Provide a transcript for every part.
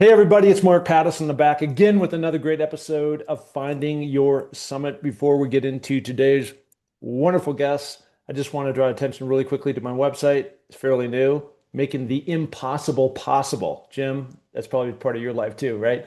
Hey everybody, it's Mark Pattison in the back again with another great episode of Finding Your Summit. Before we get into today's wonderful guests, I just want to draw attention really quickly to my website. It's fairly new, making the impossible possible. Jim, that's probably part of your life too, right?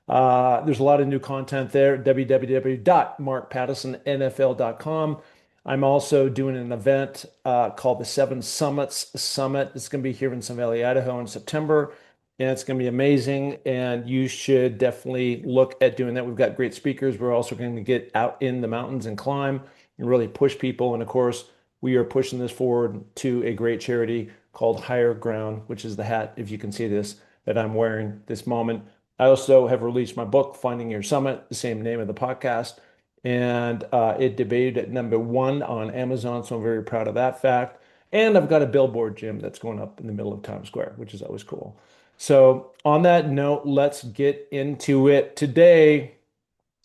There's a lot of new content there, www.markpattisonnfl.com. I'm also doing an event called the Seven Summits Summit. It's going to be here in Sun Valley, Idaho in September. And it's going to be amazing. And you should definitely look at doing that. We've got great speakers. We're also going to get out in the mountains and climb and really push people. And of course, we are pushing this forward to a great charity called Higher Ground, which is the hat, if you can see this, that I'm wearing this moment. I also have released my book, Finding Your Summit, the same name of the podcast. And it debuted at #1 on Amazon. So I'm very proud of that fact. And I've got a billboard, Jim, that's going up in the middle of Times Square, which is always cool. So, on that note, let's get into it. Today,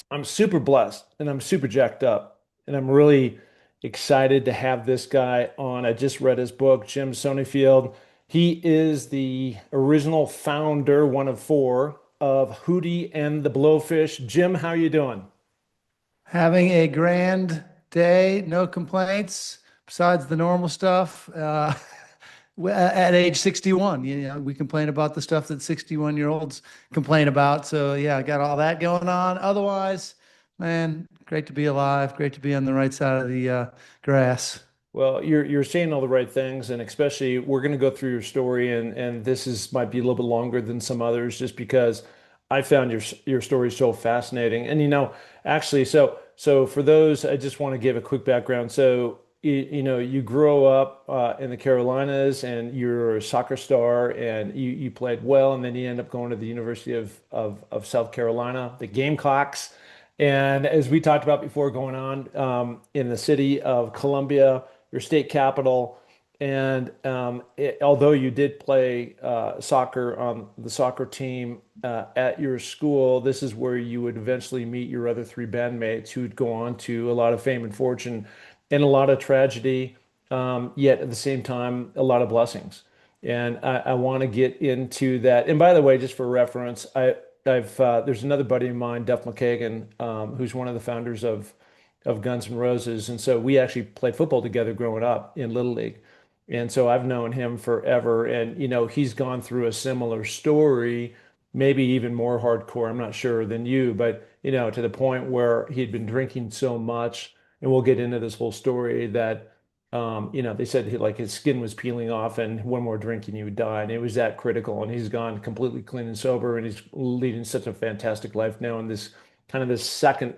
I'm super blessed and I'm super jacked up, and I'm really excited to have this guy on. I just read his book, Jim Sonefeld. He is the original founder, one of four, of Hootie and the Blowfish. Jim, how you doing? Having a grand day, no complaints besides the normal stuff. At age 61, we complain about the stuff that 61-year-olds complain about. So yeah, I got all that going on. Otherwise, man, great to be alive. Great to be on the right side of the grass. Well, you're saying all the right things, and especially we're going to go through your story, and this is might be a little bit longer than some others, just because I found your story so fascinating. And actually, so for those, I just want to give a quick background. So you grow up in the Carolinas, and you're a soccer star, and you played well, and then you end up going to the University of South Carolina, the Gamecocks. And as we talked about before, going on in the city of Columbia, your state capital. And although you did play soccer on the soccer team at your school, this is where you would eventually meet your other three bandmates who'd go on to a lot of fame and fortune and a lot of tragedy, yet at the same time, a lot of blessings. And I want to get into that. And by the way, just for reference, I've there's another buddy of mine, Duff McKagan, who's one of the founders of Guns N' Roses, and so we actually played football together growing up in Little League, and so I've known him forever, and he's gone through a similar story, maybe even more hardcore. I'm not sure than you, but to the point where he'd been drinking so much, and we'll get into this whole story that. They said like his skin was peeling off, and one more drink and he would die. And it was that critical. And he's gone completely clean and sober, and he's leading such a fantastic life now in this kind of this second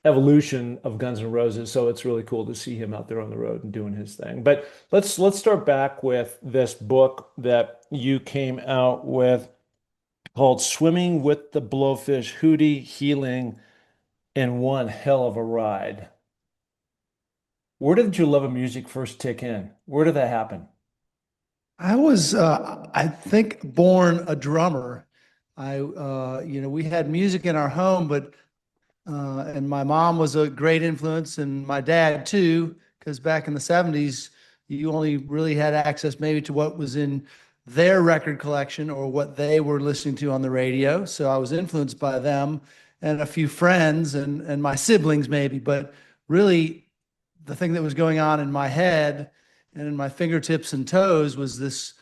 evolution of Guns N' Roses. So it's really cool to see him out there on the road and doing his thing. But let's start back with this book that you came out with called Swimming with the Blowfish, Hootie Healing, and One Hell of a Ride. Where did your love of music first tick in? Where did that happen? I was, I think, born a drummer. We had music in our home, but and my mom was a great influence, and my dad too, because back in the 70s, you only really had access maybe to what was in their record collection or what they were listening to on the radio. So I was influenced by them and a few friends and my siblings maybe, but really the thing that was going on in my head and in my fingertips and toes was this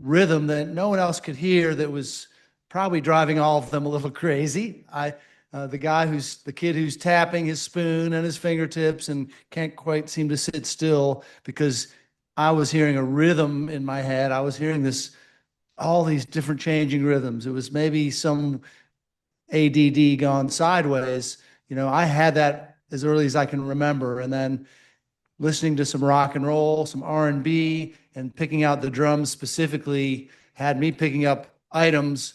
rhythm that no one else could hear that was probably driving all of them a little crazy. The kid who's tapping his spoon and his fingertips and can't quite seem to sit still because I was hearing a rhythm in my head. I was hearing all these different changing rhythms. It was maybe some ADD gone sideways. I had that as early as I can remember. And then listening to some rock and roll, some R&B, and picking out the drums specifically had me picking up items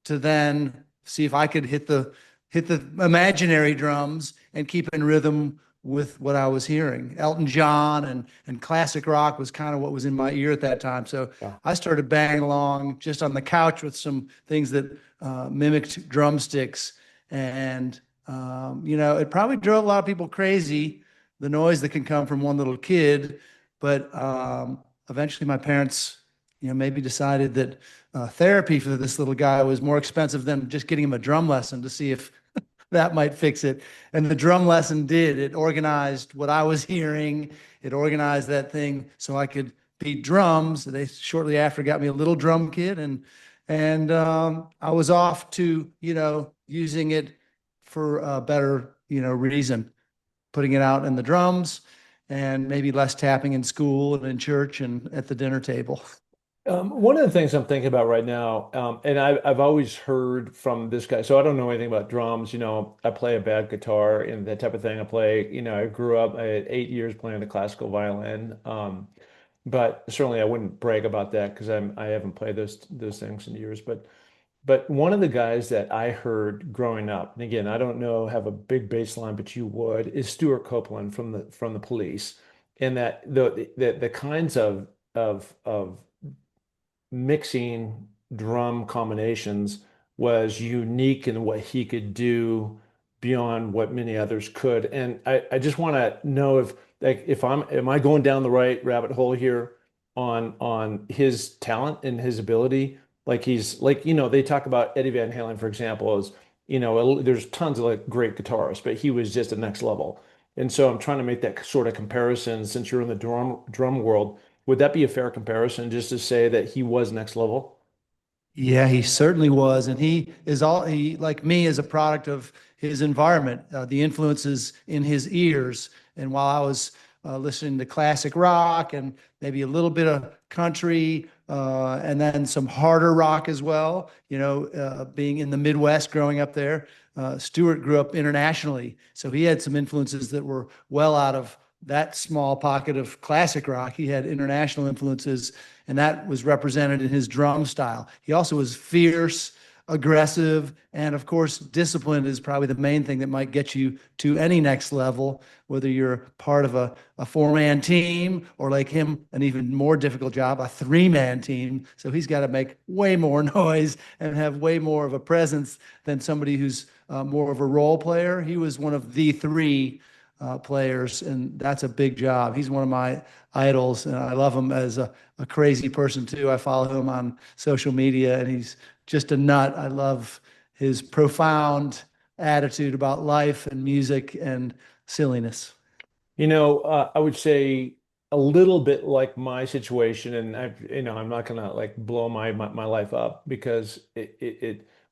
to then see if I could hit the imaginary drums and keep in rhythm with what I was hearing. Elton John and classic rock was kind of what was in my ear at that time. So Yeah. I started banging along just on the couch with some things that mimicked drumsticks. And, it probably drove a lot of people crazy, the noise that can come from one little kid. But eventually my parents, maybe decided that therapy for this little guy was more expensive than just getting him a drum lesson to see if that might fix it. And the drum lesson did. It organized what I was hearing. It organized that thing so I could beat drums. They shortly after got me a little drum kit, and I was off to using it for a better reason, putting it out in the drums, and maybe less tapping in school and in church and at the dinner table. One of the things I'm thinking about right now, and I've always heard from this guy, so I don't know anything about drums. I play a bad guitar and that type of thing. I grew up, I had 8 years playing the classical violin. But certainly I wouldn't brag about that because I haven't played those things in years. But one of the guys that I heard growing up, and again, I don't know, have a big baseline, but you would, is Stuart Copeland from the Police, and that the kinds of mixing drum combinations was unique in what he could do beyond what many others could. And I just want to know if like if am I going down the right rabbit hole here on his talent and his ability? Like he's like, they talk about Eddie Van Halen, for example, as there's tons of like great guitarists, but he was just a next level. And so I'm trying to make that sort of comparison since you're in the drum world. Would that be a fair comparison just to say that he was next level? Yeah, he certainly was. And he, like me, is a product of his environment, the influences in his ears. And while I was listening to classic rock and maybe a little bit of country, and then some harder rock as well, being in the Midwest, growing up there, Stewart grew up internationally. So he had some influences that were well out of that small pocket of classic rock. He had international influences, and that was represented in his drum style. He also was fierce, aggressive, and of course, discipline is probably the main thing that might get you to any next level, whether you're part of a four-man team or like him, an even more difficult job, a three-man team. So he's got to make way more noise and have way more of a presence than somebody who's more of a role player. He was one of the three players, and that's a big job. He's one of my idols, and I love him as a crazy person too. I follow him on social media, and he's just a nut. I love his profound attitude about life and music and silliness. I would say a little bit like my situation, and I'm not gonna like blow my life up because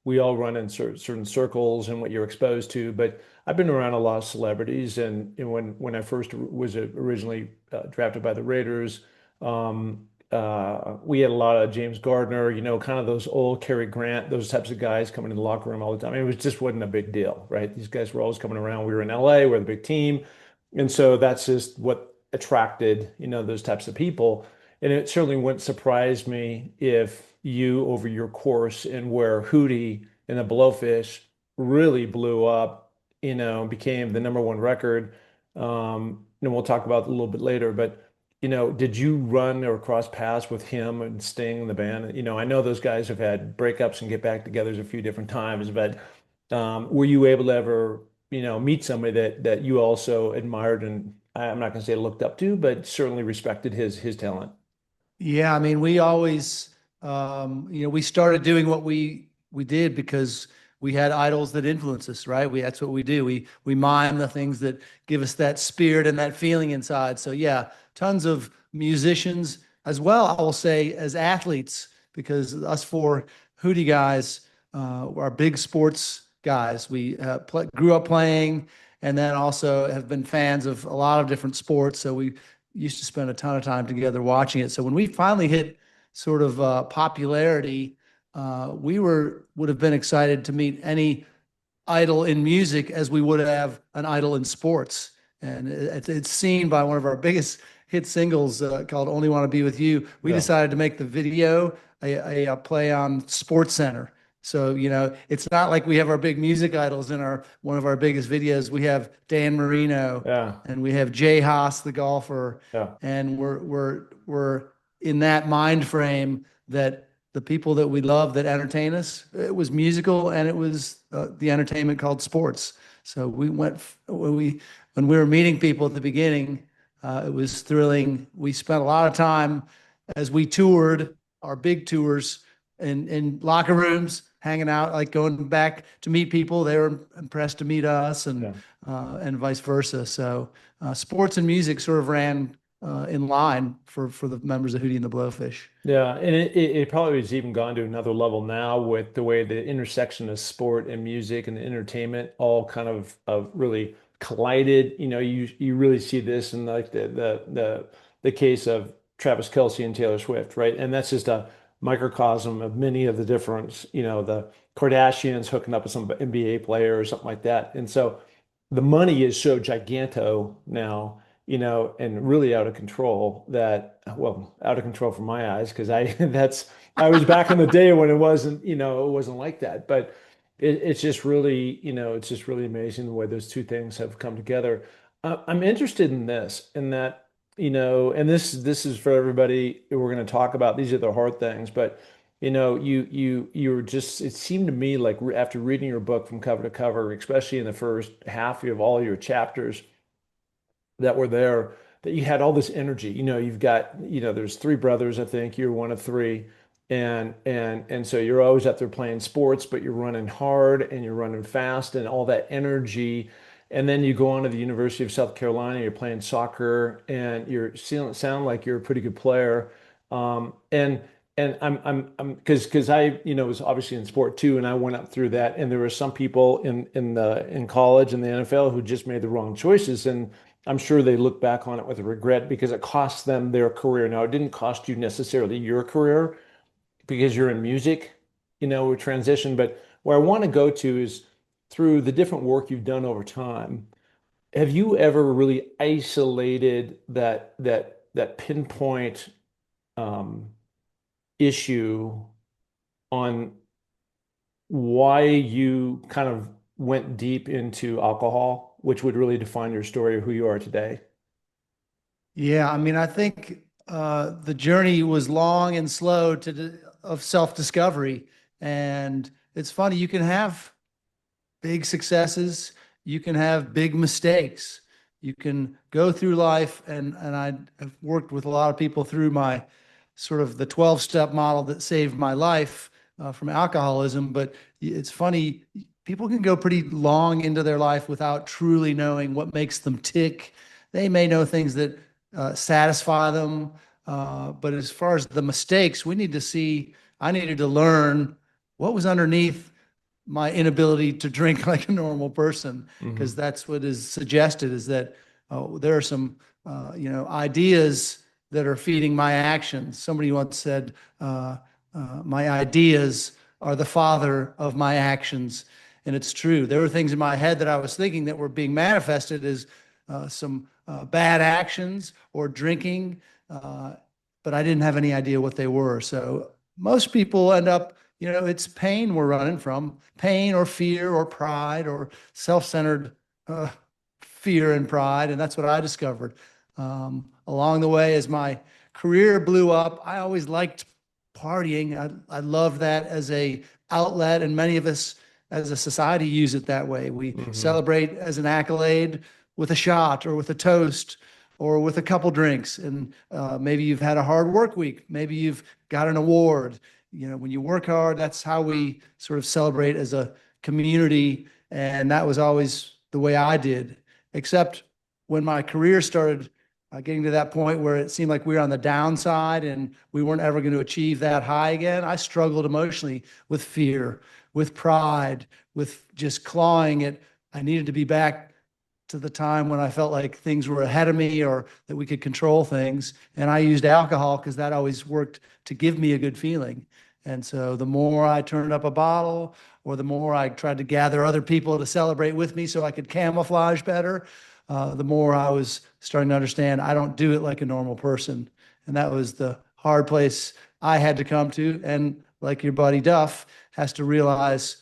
we all run in certain circles and what you're exposed to. But I've been around a lot of celebrities, and when I first was originally drafted by the Raiders, we had a lot of James Gardner, kind of those old Cary Grant, those types of guys coming in the locker room all the time. I mean, it was just wasn't a big deal, right? These guys were always coming around. We were in LA, we're the big team. And so that's just what attracted, those types of people. And it certainly wouldn't surprise me if you, over your course and where Hootie and the Blowfish really blew up, became the #1 record. And we'll talk about it a little bit later, but did you run or cross paths with him and Sting, the band? I know those guys have had breakups and get back togethers a few different times, but were you able to ever, meet somebody that you also admired and I'm not going to say looked up to, but certainly respected his talent? Yeah, I mean, we always, we started doing what we did because we had idols that influence us, right? That's what we do. We mime the things that give us that spirit and that feeling inside. So yeah, tons of musicians as well. I will say as athletes, because us four Hootie guys are big sports guys. We grew up playing, and then also have been fans of a lot of different sports. So we used to spend a ton of time together watching it. So when we finally hit sort of popularity, we would have been excited to meet any idol in music as we would have an idol in sports. And it's seen by one of our biggest hit singles called "Only Want to Be with You." We Yeah. decided to make the video a play on Sports Center. So, it's not like we have our big music idols in our one of our biggest videos. We have Dan Marino Yeah. and we have Jay Haas, the golfer, Yeah. and we're in that mind frame that the people that we love that entertain us, it was musical and it was the entertainment called sports. So we went when we were meeting people at the beginning, it was thrilling. We spent a lot of time as we toured our big tours in locker rooms, hanging out, like going back to meet people. They were impressed to meet us, Yeah. and vice versa. So sports and music sort of ran in line for the members of Hootie and the Blowfish. Yeah, and it probably has even gone to another level now with the way the intersection of sport and music and entertainment all kind of really collided. You really see this in like the case of Travis Kelce and Taylor Swift, right? And that's just a microcosm of many of the different, the Kardashians hooking up with some NBA player or something like that. And so the money is so giganto now, and really out of control well, out of control from my eyes, because I was back in the day when it wasn't like that. But it's just really, it's just really amazing the way those two things have come together. I'm interested in this, in that, and this is for everybody. We're going to talk about these are the hard things, but you were just, it seemed to me like after reading your book from cover to cover, especially in the first half of all your chapters that were there, that you had all this energy. You've got, there's three brothers, I think you're one of three. And so you're always out there playing sports, but you're running hard and you're running fast and all that energy. And then you go on to the University of South Carolina, you're playing soccer and sound like you're a pretty good player. And I'm because I was obviously in sport too, and I went up through that. And there were some people in college and the NFL who just made the wrong choices, and I'm sure they look back on it with regret because it cost them their career. Now, it didn't cost you necessarily your career because you're in music, with transition. But where I want to go to is through the different work you've done over time. Have you ever really isolated that pinpoint um, issue on why you kind of went deep into alcohol, which would really define your story of who you are today? Yeah, I mean, I think the journey was long and slow of self-discovery, and it's funny. You can have big successes, you can have big mistakes, you can go through life, and I have worked with a lot of people through my sort of the 12-step model that saved my life from alcoholism. But it's funny, people can go pretty long into their life without truly knowing what makes them tick. They may know things that satisfy them. But as far as the mistakes, I needed to learn what was underneath my inability to drink like a normal person, because Hmm. that's what is suggested, is that there are some, ideas that are feeding my actions. Somebody once said, my ideas are the father of my actions. And it's true. There were things in my head that I was thinking that were being manifested as some bad actions or drinking, but I didn't have any idea what they were. So most people end up, it's pain we're running from, pain or fear or pride or self-centered uh, fear and pride. And that's what I discovered. Along the way, as my career blew up, I always liked partying. I love that as a outlet, and many of us as a society use it that way. We Hmm. celebrate as an accolade with a shot or with a toast or with a couple drinks. And maybe you've had a hard work week. Maybe you've got an award. When you work hard, that's how we sort of celebrate as a community. And that was always the way I did, except when my career started getting to that point where it seemed like we were on the downside and we weren't ever going to achieve that high again. I struggled emotionally with fear, with pride, with just clawing it. I needed to be back to the time when I felt like things were ahead of me or that we could control things. And I used alcohol because that always worked to give me a good feeling. And so the more I turned up a bottle, or the more I tried to gather other people to celebrate with me so I could camouflage better, the more I was starting to understand I don't do it like a normal person. And that was the hard place I had to come to. And like your buddy Duff has to realize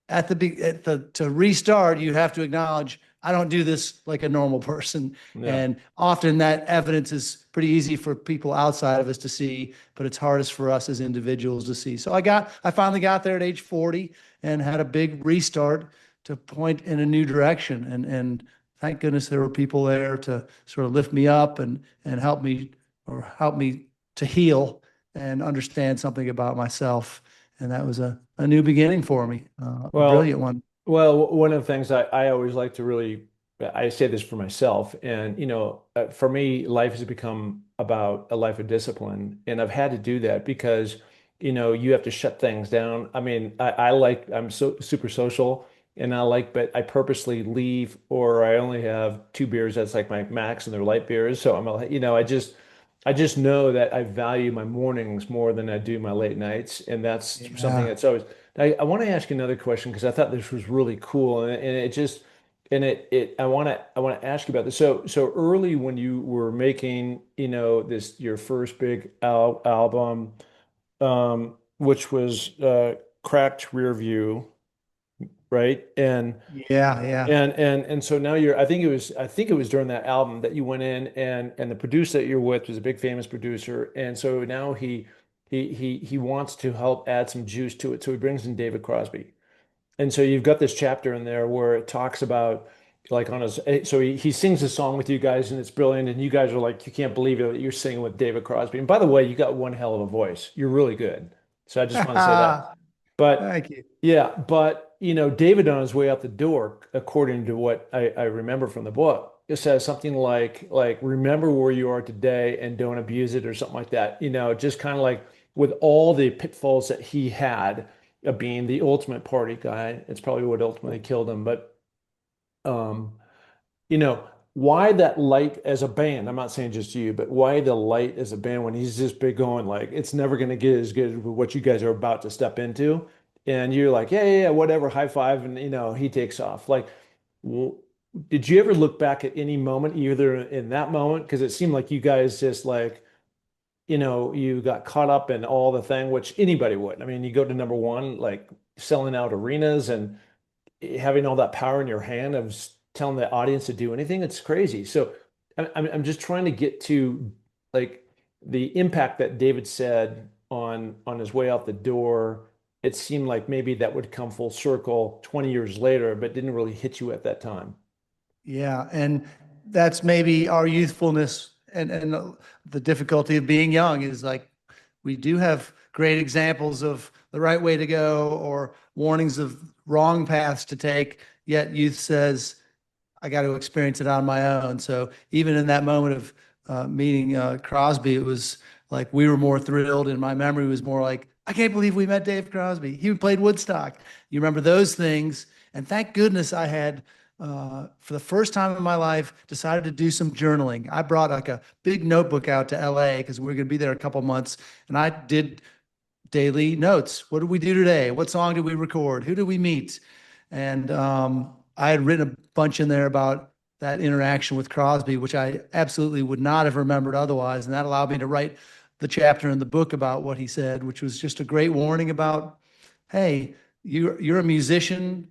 to restart, you have to acknowledge I don't do this like a normal person. Yeah. And often that evidence is pretty easy for people outside of us to see, but it's hardest for us as individuals to see. So I finally got there at age 40 and had a big restart to point in a new direction. And thank goodness there were people there to sort of lift me up and help me to heal. and understand something about myself. And that was a new beginning for me, a brilliant Well, one. one of the things I always like to really, I say this for myself, and for me, life has become about a life of discipline, and I've had to do that because, you have to shut things down. I mean, I'm so super social, and but I purposely leave, or I only have two beers. That's like my max, and they're light beers. So I just know that I value my mornings more than I do my late nights, and that's something Yeah. that's always. I want to ask you another question because I thought this was really cool, and it just and I want to ask you about this. So early when you were making this your first big album, which was Cracked Rear View, right? Yeah. Yeah. And so now I think it was during that album that you went in and the producer that you're with was a big famous producer, and so now he wants to help add some juice to it, so he brings in David Crosby. And so you've got this chapter in there where it talks about like on his so he sings a song with you guys and it's brilliant, and you guys are like, you can't believe it that you're singing with David Crosby. And by the way, you got one hell of a voice. You're really good. So I just want to say that. But Thank you. yeah, but David on his way out the door, according to what I remember from the book, it says something like remember where you are today and don't abuse it or something like that. Just kind of like with all the pitfalls that he had of being the ultimate party guy. It's probably what ultimately killed him. But um, you know, why that light as a band? I'm not saying just you, but why the light as a band when he's just big going like it's never going to get as good as what you guys are about to step into, and you're like, yeah, yeah, yeah, whatever, high five, and he takes off. Like, w did you ever look back at any moment, either in that moment, because it seemed like you guys just like, you got caught up in all the thing, which anybody would. I mean, you go to number one, like selling out arenas and having all that power in your hand of telling the audience to do anything. It's crazy. So I'm just trying to get to like the impact that David said on his way out the door. It seemed like maybe that would come full circle 20 years later, but didn't really hit you at that time. Yeah, and that's maybe our youthfulness and the difficulty of being young is like we do have great examples of the right way to go or warnings of wrong paths to take, yet youth says, I got to experience it on my own. So even in that moment of meeting Crosby, it was like we were more thrilled, and my memory was more like, I can't believe we met Dave Crosby. He played Woodstock. You remember those things, and thank goodness I had. For the first time in my life, decided to do some journaling. I brought like a big notebook out to LA because we are going to be there a couple months, and I did daily notes. What did we do today? What song did we record? Who did we meet? And I had written a bunch in there about that interaction with Crosby, which I absolutely would not have remembered otherwise. And that allowed me to write the chapter in the book about what he said, which was just a great warning about, hey, you're a musician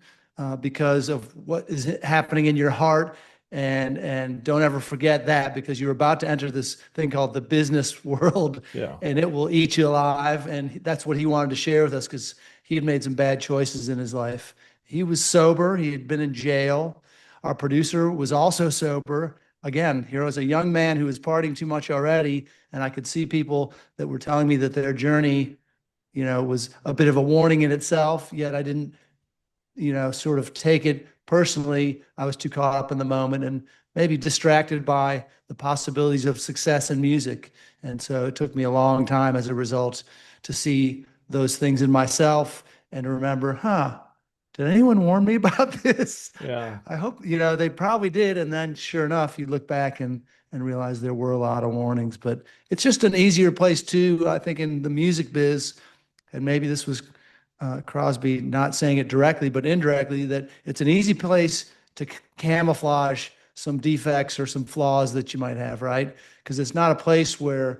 because of what is happening in your heart. And don't ever forget that because you're about to enter this thing called the business world Yeah. and it will eat you alive. And that's what he wanted to share with us because he had made some bad choices in his life. He was sober. He had been in jail. Our producer was also sober. Again, here was a young man who was partying too much already. And I could see people that were telling me that their journey, was a bit of a warning in itself. Yet I didn't, sort of take it personally. I was too caught up in the moment and maybe distracted by the possibilities of success in music. And so it took me a long time as a result to see those things in myself and to remember, did anyone warn me about this? Yeah. I hope, they probably did. And then sure enough, you look back and realize there were a lot of warnings, but it's just an easier place too, I think, in the music biz. And maybe this was Crosby not saying it directly, but indirectly, that it's an easy place to camouflage some defects or some flaws that you might have, right? Because it's not a place where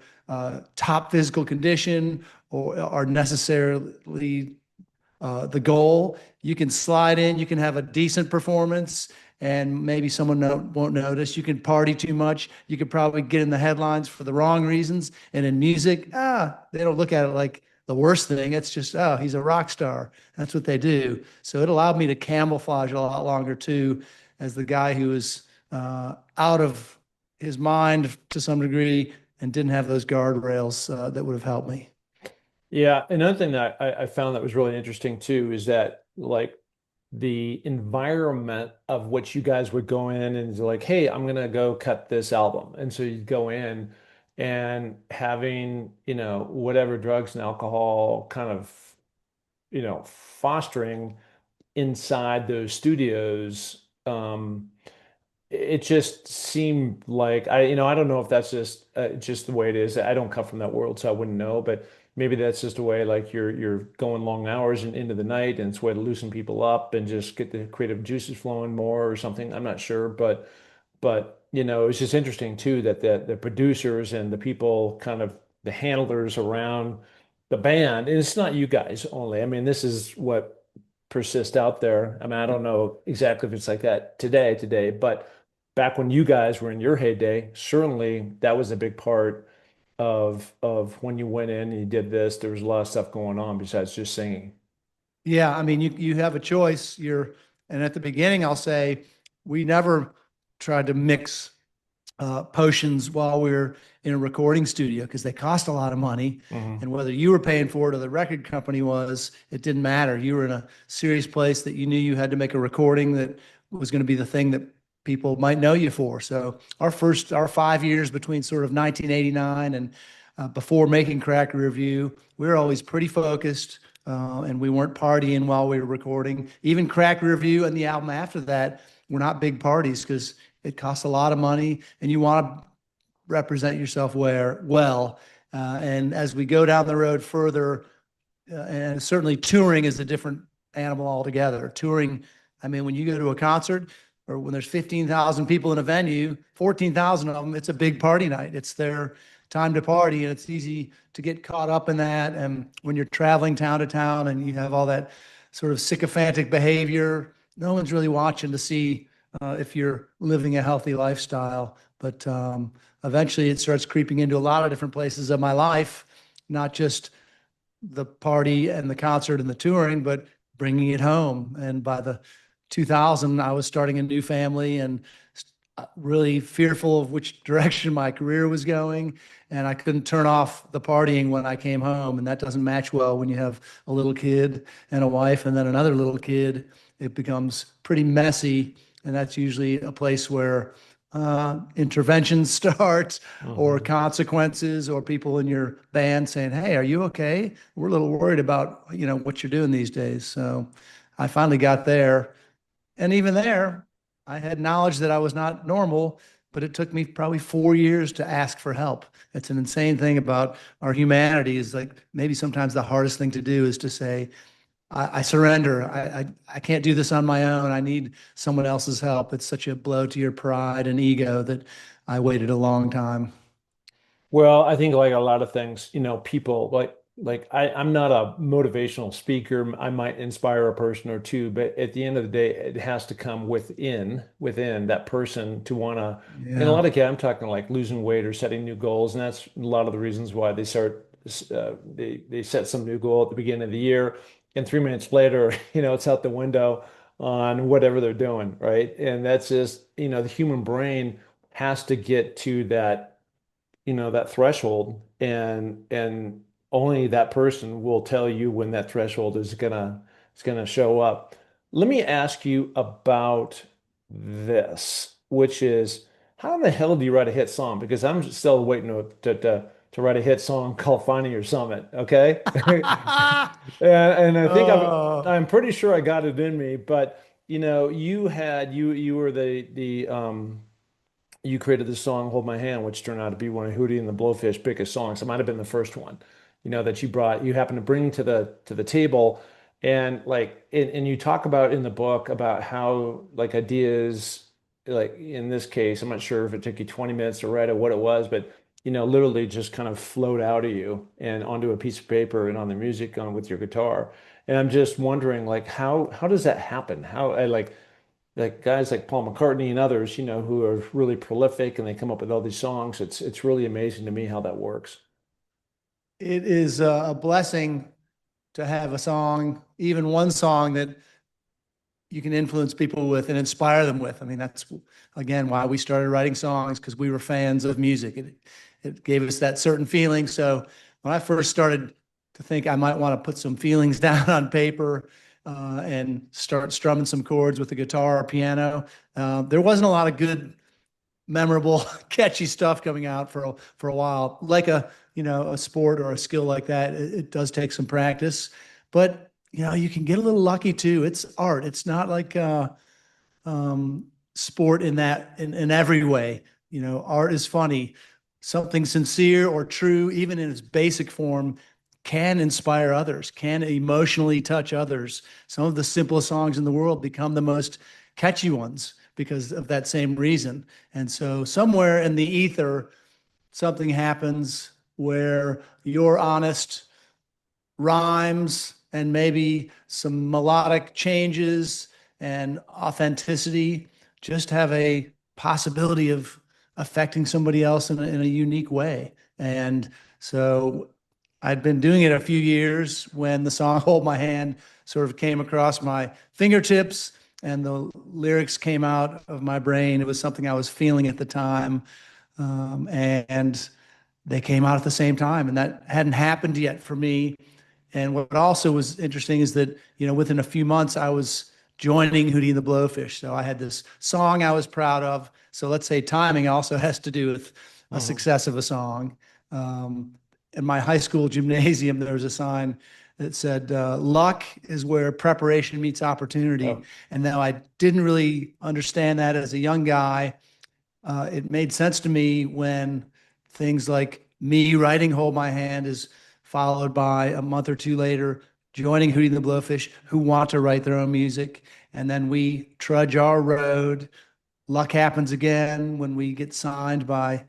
top physical condition or are necessarily the goal. You can slide in, you can have a decent performance, and maybe someone won't notice. You can party too much. You could probably get in the headlines for the wrong reasons. And in music, they don't look at it like the worst thing. It's just, oh, he's a rock star. That's what they do. So it allowed me to camouflage a lot longer too, as the guy who was out of his mind to some degree and didn't have those guardrails that would have helped me. Yeah, another thing that I found that was really interesting too is that like the environment of which you guys would go in and like, hey, I'm gonna go cut this album. And so you'd go in and having, whatever drugs and alcohol kind of, fostering inside those studios. It just seemed like I don't know if that's just the way it is. I don't come from that world, so I wouldn't know. But maybe that's just a way like you're going long hours and into the night, and it's a way to loosen people up and just get the creative juices flowing more or something. I'm not sure, but it's just interesting too that the producers and the people kind of the handlers around the band, and it's not you guys only. I mean, this is what persists out there. I mean, I don't know exactly if it's like that today, but back when you guys were in your heyday, certainly that was a big part of when you went in and you did this. There was a lot of stuff going on besides just singing. Yeah, I mean, you have a choice. And at the beginning, I'll say we never tried to mix potions while we were in a recording studio because they cost a lot of money. Hmm. And whether you were paying for it or the record company was, it didn't matter. You were in a serious place that you knew you had to make a recording that was going to be the thing that people might know you for. So our 5 years between sort of 1989 and before making Crack Review, we were always pretty focused. And we weren't partying while we were recording. Even Crack Review and the album after that were not big parties because it costs a lot of money and you want to represent yourself well. And as we go down the road further, and certainly touring is a different animal altogether. Touring, I mean, when you go to a concert or when there's 15,000 people in a venue, 14,000 of them, it's a big party night. It's their time to party, and it's easy to get caught up in that. And when you're traveling town to town and you have all that sort of sycophantic behavior, no one's really watching to see if you're living a healthy lifestyle. But eventually it starts creeping into a lot of different places of my life, not just the party and the concert and the touring, but bringing it home. And by the 2000, I was starting a new family and really fearful of which direction my career was going. And I couldn't turn off the partying when I came home. And that doesn't match well when you have a little kid and a wife and then another little kid. It becomes pretty messy. And that's usually a place where interventions start or Hmm. consequences or people in your band saying, "Hey, are you okay? We're a little worried about, what you're doing these days." So I finally got there. And even there, I had knowledge that I was not normal, but it took me probably 4 years to ask for help. It's an insane thing about our humanity is like maybe sometimes the hardest thing to do is to say, I surrender. I can't do this on my own. I need someone else's help. It's such a blow to your pride and ego that I waited a long time. Well, I think like a lot of things, people like I'm not a motivational speaker. I might inspire a person or two, but at the end of the day, it has to come within that person to want to. In a Yeah. lot of cases, I'm talking like losing weight or setting new goals, and that's a lot of the reasons why they set some new goal at the beginning of the year, and 3 minutes later, it's out the window on whatever they're doing, right? And that's just, the human brain has to get to that threshold, and only that person will tell you when that threshold is gonna show up. Let me ask you about this, which is how the hell do you write a hit song? Because I'm still waiting to write a hit song called Finding Your Summit, okay? And I think Oh, I'm pretty sure I got it in me, but you were you created the song "Hold My Hand," which turned out to be one of Hootie and the Blowfish biggest songs. It might have been the first one, that you happened to bring to the table. And like and you talk about in the book about how like ideas, like in this case, I'm not sure if it took you 20 minutes to write or what it was, but literally just kind of flowed out of you and onto a piece of paper and on the music on with your guitar. And I'm just wondering, like, how does that happen? How I like guys like Paul McCartney and others, who are really prolific and they come up with all these songs. It's really amazing to me how that works. it is a blessing to have a song, even one song that you can influence people with and inspire them with. I mean, that's again why we started writing songs because we were fans of music. It gave us that certain feeling. So when I first started to think I might want to put some feelings down on paper and start strumming some chords with the guitar or piano. There wasn't a lot of good, memorable, catchy stuff coming out for a while. Like a sport or a skill like that, it does take some practice, but you can get a little lucky too. It's art. It's not like sport in in every way. Art is funny. Something sincere or true, even in its basic form, can inspire others, can emotionally touch others. Some of the simplest songs in the world become the most catchy ones because of that same reason. And so, somewhere in the ether, something happens where your honest rhymes and maybe some melodic changes and authenticity just have a possibility of affecting somebody else in a unique way. And so I'd been doing it a few years when the song Hold My Hand sort of came across my fingertips and the lyrics came out of my brain. It was something I was feeling at the time. And they came out at the same time, and that hadn't happened yet for me. And what also was interesting is that, within a few months, I was joining Hootie and the Blowfish. So I had this song I was proud of. So let's say timing also has to do with a Mhm. success of a song. In my high school gymnasium, there was a sign that said, luck is where preparation meets opportunity. Oh, And though I didn't really understand that as a young guy, it made sense to me when things like me writing Hold My Hand is followed by a month or two later joining Hootie and the Blowfish, who want to write their own music. And then we trudge our road. Luck happens again when we get signed by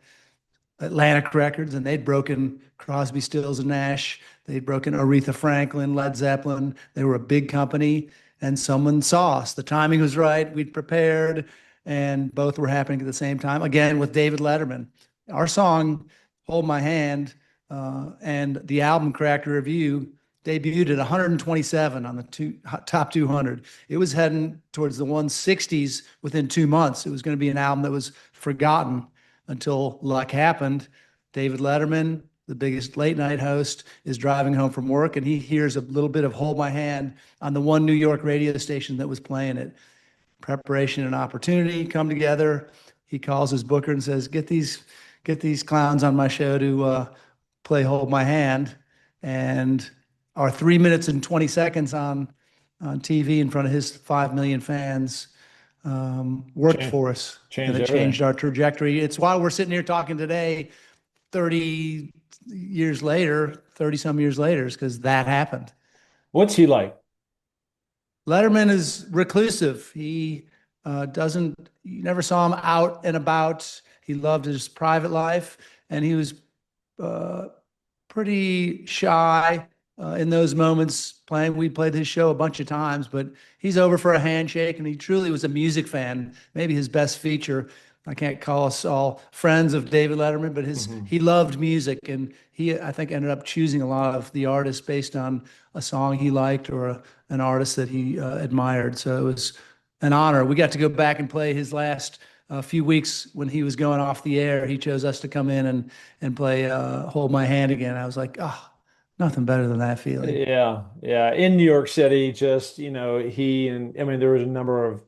Atlantic Records, and they'd broken Crosby, Stills, and Nash. They'd broken Aretha Franklin, Led Zeppelin. They were a big company, and someone saw us. The timing was right. We'd prepared, and both were happening at the same time. Again, with David Letterman. Our song, Hold My Hand, and the album Cracked Review debuted at 127 on the top 200. It was heading towards the 160s within 2 months. It was going to be an album that was forgotten until luck happened. David Letterman, the biggest late night host, is driving home from work and he hears a little bit of Hold My Hand on the one New York radio station that was playing it. Preparation and opportunity come together. He calls his booker and says, get these clowns on my show to play Hold My Hand. And our 3 minutes and 20 seconds on TV in front of his 5 million fans worked change, for us, and changed it changed everything. our trajectory. It's why we're sitting here talking today, 30 years later, 30 some years later, is because that happened. What's he like? Letterman is reclusive. He doesn't, you never saw him out and about. He loved his private life, and he was uh, pretty shy in those moments playing. We played his show a bunch of times, but he's over for a handshake, and he truly was a music fan. Maybe his best feature. I can't call us all friends of David Letterman, but his Hmm. he loved music, and he I think ended up choosing a lot of the artists based on a song he liked or an artist that he admired. So it was an honor. We got to go back and play his last few weeks when he was going off the air. He chose us to come in and play Hold My Hand again. I was like, oh, nothing better than that feeling. Yeah, yeah. In New York City, just, he and I mean, there was a number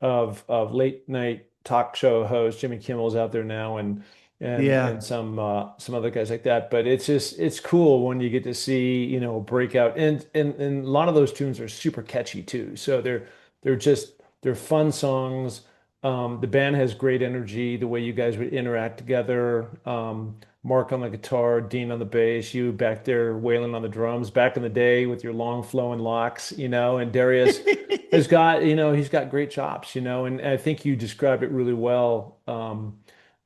of late night talk show hosts. Jimmy Kimmel's out there now, and Yeah. some other guys like that. But it's cool when you get to see, breakout, and a lot of those tunes are super catchy too. So they're fun songs. The band has great energy, the way you guys would interact together. Mark on the guitar, Dean on the bass, you back there wailing on the drums back in the day with your long flowing locks, and Darius has got, he's got great chops, and I think you described it really well,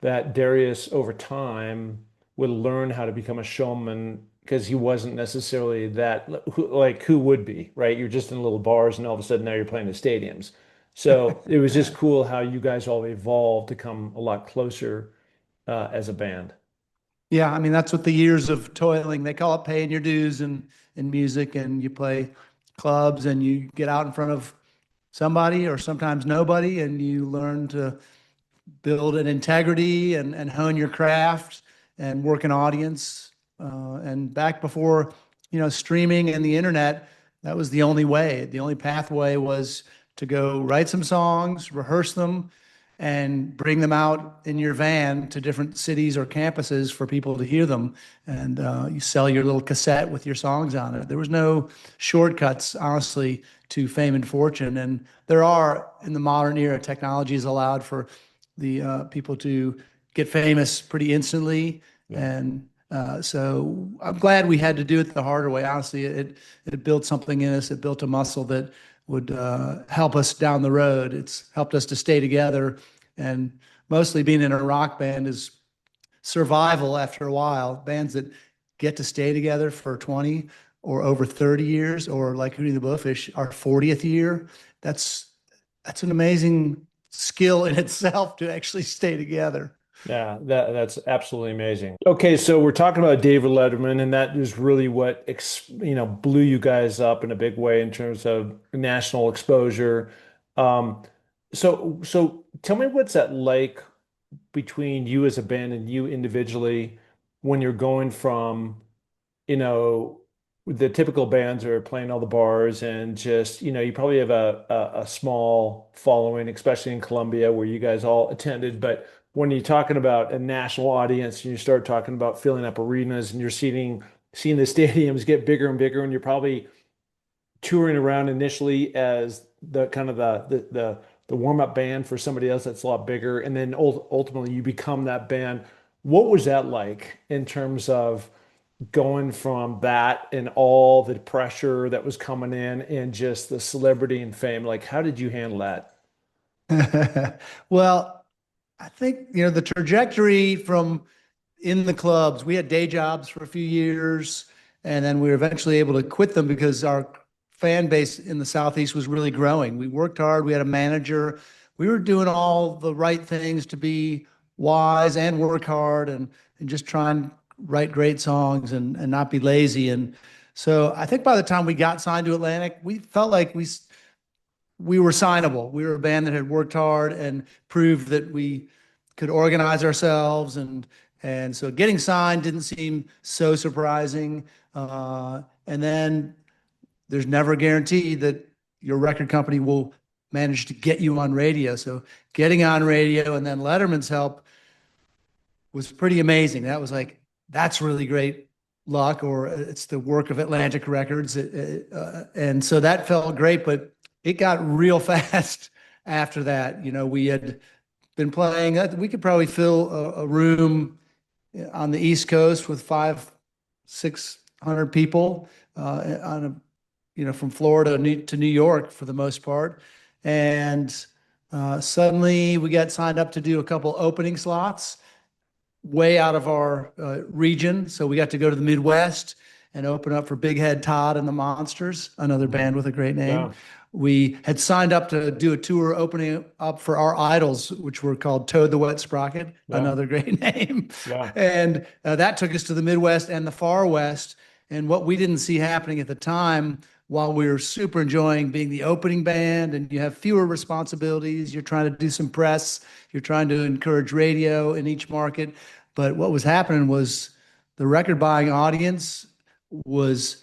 that Darius over time would learn how to become a showman because he wasn't necessarily that, who would be, right? You're just in little bars and all of a sudden now you're playing the stadiums. So it was just cool how you guys all evolved to come a lot closer as a band. Yeah, I mean that's what the years of toiling, they call it paying your dues in music, and you play clubs and you get out in front of somebody or sometimes nobody, and you learn to build an integrity and hone your craft and work an audience. And back before streaming and the internet, that was the only way. The only pathway was to go write some songs, rehearse them, and bring them out in your van to different cities or campuses for people to hear them. And you sell your little cassette with your songs on it. There was no shortcuts, honestly, to fame and fortune. And there are, in the modern era, technology has allowed for the people to get famous pretty instantly. Yeah. And so I'm glad we had to do it the harder way. Honestly, it built something in us. It built a muscle that would help us down the road. It's helped us to stay together. And mostly being in a rock band is survival after a while. Bands that get to stay together for 20 or over 30 years, or like Hootie and the Blowfish, our 40th year, that's an amazing skill in itself to actually stay together. Yeah, that's absolutely amazing. Okay, so we're talking about David Letterman, and that is really what blew you guys up in a big way in terms of national exposure. Um, so tell me what's that like between you as a band and you individually when you're going from, you know, the typical bands are playing all the bars and just, you probably have a small following, especially in Columbia where you guys all attended. But when you're talking about a national audience and you start talking about filling up arenas and you're seeing the stadiums get bigger and bigger, and you're probably touring around initially as the kind of the warm-up band for somebody else that's a lot bigger, and then ultimately you become that band. What was that like in terms of going from that and all the pressure that was coming in and just the celebrity and fame? Like, how did you handle that? Well, I think, the trajectory from in the clubs, we had day jobs for a few years, and then we were eventually able to quit them because our fan base in the Southeast was really growing. We worked hard, we had a manager, we were doing all the right things to be wise and work hard and just try and write great songs and not be lazy. And so I think by the time we got signed to Atlantic, we felt like we were signable. We were a band that had worked hard and proved that we could organize ourselves, and so getting signed didn't seem so surprising. And then there's never a guarantee that your record company will manage to get you on radio. So getting on radio and then Letterman's help was pretty amazing. That was like, that's really great luck, or it's the work of Atlantic Records. And so that felt great, but it got real fast after that. We had been playing, we could probably fill a room on the East Coast with 600 people from Florida to New York for the most part. And suddenly we got signed up to do a couple opening slots way out of our region. So we got to go to the Midwest and open up for Big Head Todd and the Monsters, another band with a great name. Yeah. We had signed up to do a tour opening up for our idols, which were called Toad the Wet Sprocket, Yeah. another great name. Yeah. And that took us to the Midwest and the Far West. And what we didn't see happening at the time, while we were super enjoying being the opening band and you have fewer responsibilities, you're trying to do some press, you're trying to encourage radio in each market. But what was happening was the record buying audience was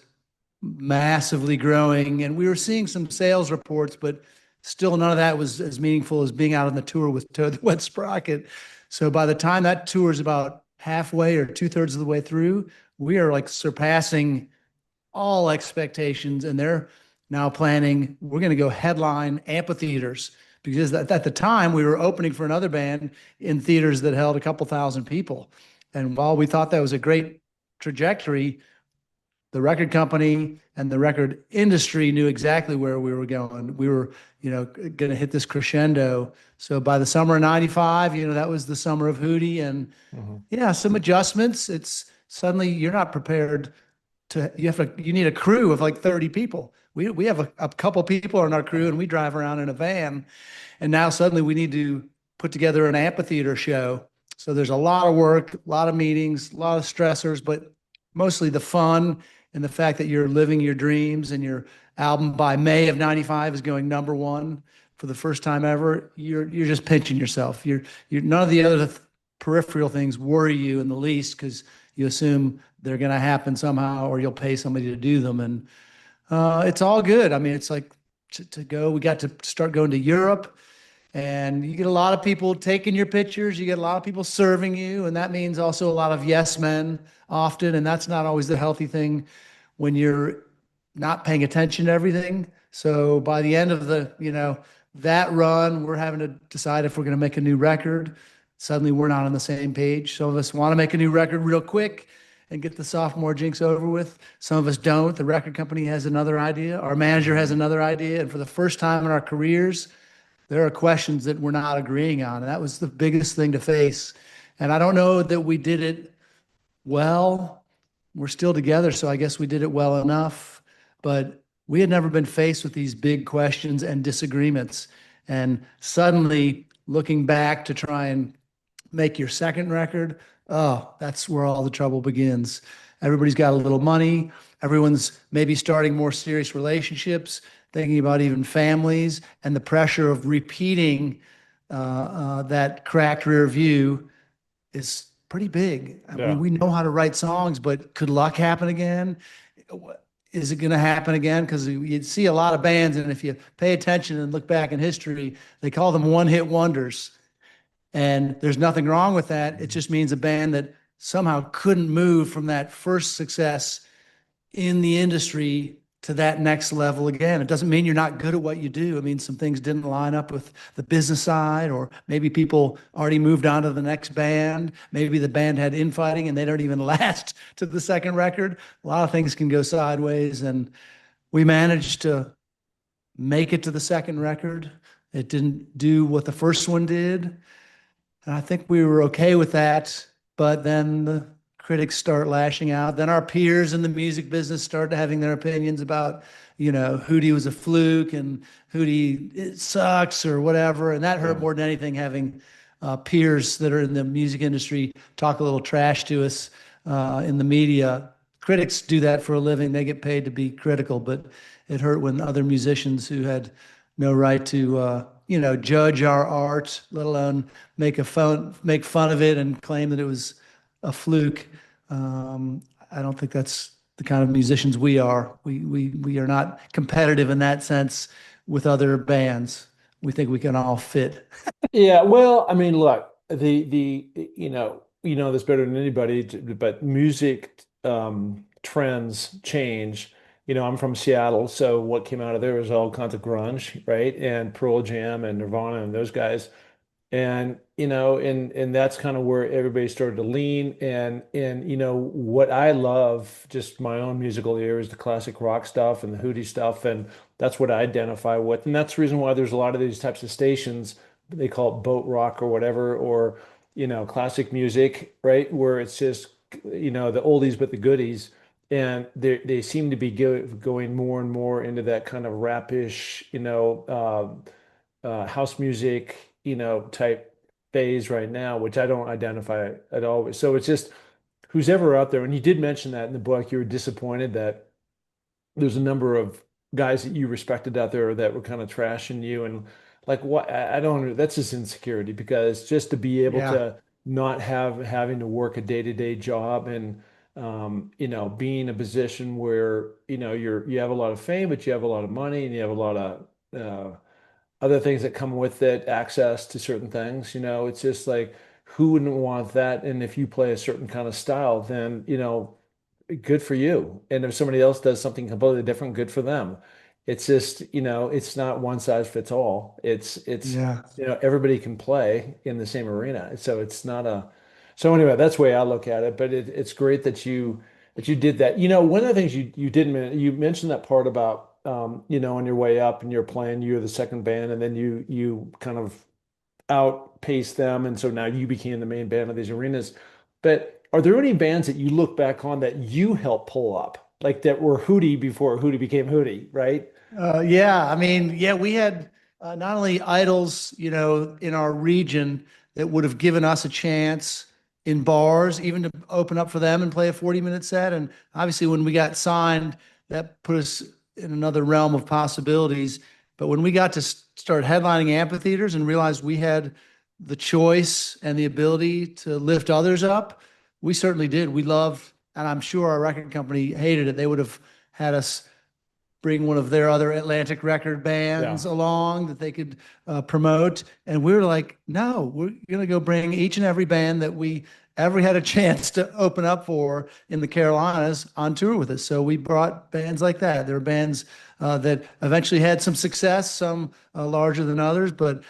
massively growing, and we were seeing some sales reports, but still none of that was as meaningful as being out on the tour with Toad the Wet Sprocket. So by the time that tour is about halfway or two-thirds of the way through, we are like surpassing all expectations, and they're now planning, we're going to go headline amphitheaters, because at the time we were opening for another band in theaters that held a couple thousand people. And while we thought that was a great trajectory, the record company and the record industry knew exactly where we were going. We were, going to hit this crescendo. So by the summer of '95, that was the summer of Hootie, and yeah, some adjustments. It's suddenly you're not prepared you need a crew of like 30 people. We have a couple people on our crew and we drive around in a van. And now suddenly we need to put together an amphitheater show. So there's a lot of work, a lot of meetings, a lot of stressors, but mostly the fun and the fact that you're living your dreams, and your album by May of '95 is going #1 for the first time ever. You're just pinching yourself. You're none of the other peripheral things worry you in the least, because you assume they're going to happen somehow, or you'll pay somebody to do them. And it's all good. I mean, it's like to go, we got to start going to Europe, and you get a lot of people taking your pictures. You get a lot of people serving you. And that means also a lot of yes men often. And that's not always the healthy thing when you're not paying attention to everything. So by the end of that run, we're having to decide if we're going to make a new record. Suddenly we're not on the same page. Some of us want to make a new record real quick and get the sophomore jinx over with. Some of us don't. The record company has another idea. Our manager has another idea. And for the first time in our careers, there are questions that we're not agreeing on. And that was the biggest thing to face. And I don't know that we did it well. We're still together, so I guess we did it well enough. But we had never been faced with these big questions and disagreements. And suddenly, looking back to try and make your second record, oh, that's where all the trouble begins. Everybody's got a little money. Everyone's maybe starting more serious relationships, thinking about even families, and the pressure of repeating that cracked rear view is pretty big. I mean, Yeah. we know how to write songs, but could luck happen again? Is it going to happen again? Because you see a lot of bands, and if you pay attention and look back in history, they call them one-hit wonders. And there's nothing wrong with that. It just means a band that somehow couldn't move from that first success in the industry to that next level again. It doesn't mean you're not good at what you do. It means some things didn't line up with the business side, or maybe people already moved on to the next band. Maybe the band had infighting and they don't even last to the second record. A lot of things can go sideways, and we managed to make it to the second record. It didn't do what the first one did. And I think we were okay with that. But then the critics start lashing out. Then our peers in the music business start having their opinions about, Hootie was a fluke and Hootie it sucks or whatever. And that hurt Yeah. more than anything, having peers that are in the music industry talk a little trash to us in the media. Critics do that for a living. They get paid to be critical, but it hurt when other musicians who had no right to, judge our art, let alone make fun of it and claim that it was a fluke. I don't think that's the kind of musicians we are. We are not competitive in that sense with other bands. We think we can all fit. Yeah, well, I mean, look, you know this better than anybody, but music trends change. I'm from Seattle, so what came out of there was all kinds of grunge, right? And Pearl Jam and Nirvana and those guys. And that's kind of where everybody started to lean. And what I love, just my own musical ear, is the classic rock stuff and the Hootie stuff, and that's what I identify with. And that's the reason why there's a lot of these types of stations. They call it boat rock or whatever, or classic music, right? Where it's just the oldies but the goodies. And they seem to be going more and more into that kind of rapish, house music, type phase right now, which I don't identify at all. So it's just who's ever out there. And you did mention that in the book, you were disappointed that there's a number of guys that you respected out there that were kind of trashing you. And like, what? I don't, that's just insecurity, because just to be able Yeah. to not having to work a day-to-day job, and being in a position where, you have a lot of fame, but you have a lot of money and you have a lot of, other things that come with it, access to certain things. It's just like, who wouldn't want that? And if you play a certain kind of style, then, good for you. And if somebody else does something completely different, good for them. It's just, it's not one size fits all. It's, Yeah. everybody can play in the same arena. So it's not so anyway, that's the way I look at it. But it's great that you did that. One of the things you didn't you mentioned that part about on your way up and you're playing, you're the second band, and then you kind of outpaced them, and so now you became the main band of these arenas. But are there any bands that you look back on that you helped pull up, like that were Hootie before Hootie became Hootie, right? Yeah, I mean, yeah, we had not only idols, in our region that would have given us a chance in bars, even to open up for them and play a 40-minute set. And obviously, when we got signed, that put us in another realm of possibilities. But when we got to start headlining amphitheaters and realized we had the choice and the ability to lift others up, we certainly did. We loved, and I'm sure our record company hated it. They would have had us bring one of their other Atlantic record Yeah. bands along that they could promote. And we were like, no, we're going to go bring each and every band that we ever had a chance to open up for in the Carolinas on tour with us. So we brought bands like that. There were bands that eventually had some success, some larger than others, but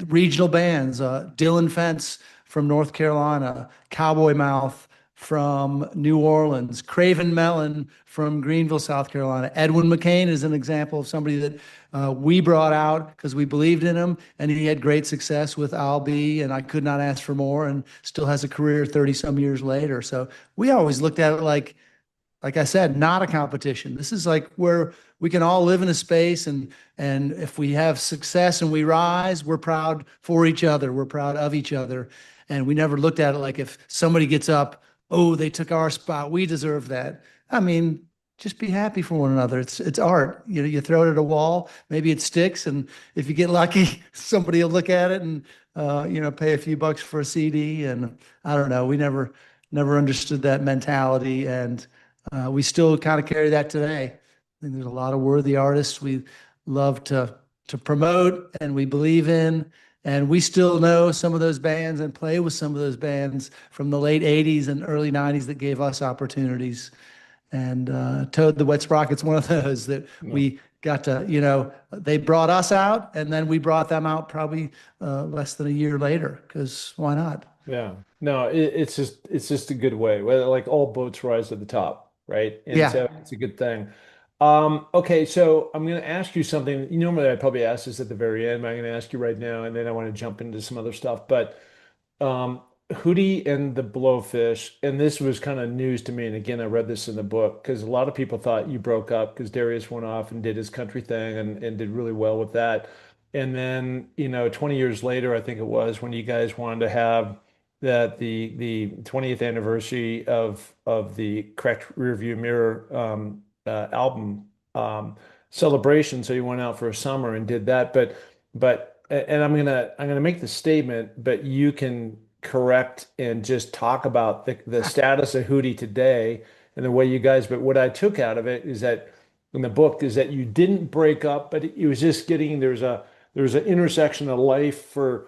regional bands, Dylan Fence from North Carolina, Cowboy Mouth from New Orleans, Craven Mellon from Greenville, South Carolina. Edwin McCain is an example of somebody that we brought out because we believed in him, and he had great success with I'll Be and I Could Not Ask for More, and still has a career 30 some years later. So we always looked at it like I said, not a competition. This is like where we can all live in a space, and if we have success and we rise, we're proud for each other. We're proud of each other. And we never looked at it like if somebody gets up, oh, they took our spot, we deserve that. I mean, just be happy for one another. It's art. You know, you throw it at a wall, maybe it sticks, and if you get lucky, somebody will look at it and pay a few bucks for a CD. And I don't know, we never understood that mentality, and we still kind of carry that today. I think there's a lot of worthy artists we love to promote and we believe in. And we still know some of those bands and play with some of those bands from the late 80s and early 90s that gave us opportunities. And Toad the Wet Sprocket's one of those that No. we got to, they brought us out and then we brought them out probably less than a year later, because why not? Yeah. No, it's just a good way. Well, like all boats rise to the top, right? And Yeah. so it's a good thing. Okay, so I'm going to ask you something. Normally, I probably ask this at the very end, but I'm going to ask you right now, and then I want to jump into some other stuff. But Hootie and the Blowfish, and this was kind of news to me. And again, I read this in the book because a lot of people thought you broke up because Darius went off and did his country thing and did really well with that. And then, 20 years later, I think it was when you guys wanted to have the 20th anniversary of the Cracked Rearview Mirror album celebration. So you went out for a summer and did that. And I'm gonna make the statement, but you can correct and just talk about the status of Hootie today and the way you guys. But what I took out of it is that in the book is that you didn't break up, but it was just getting there's an intersection of life for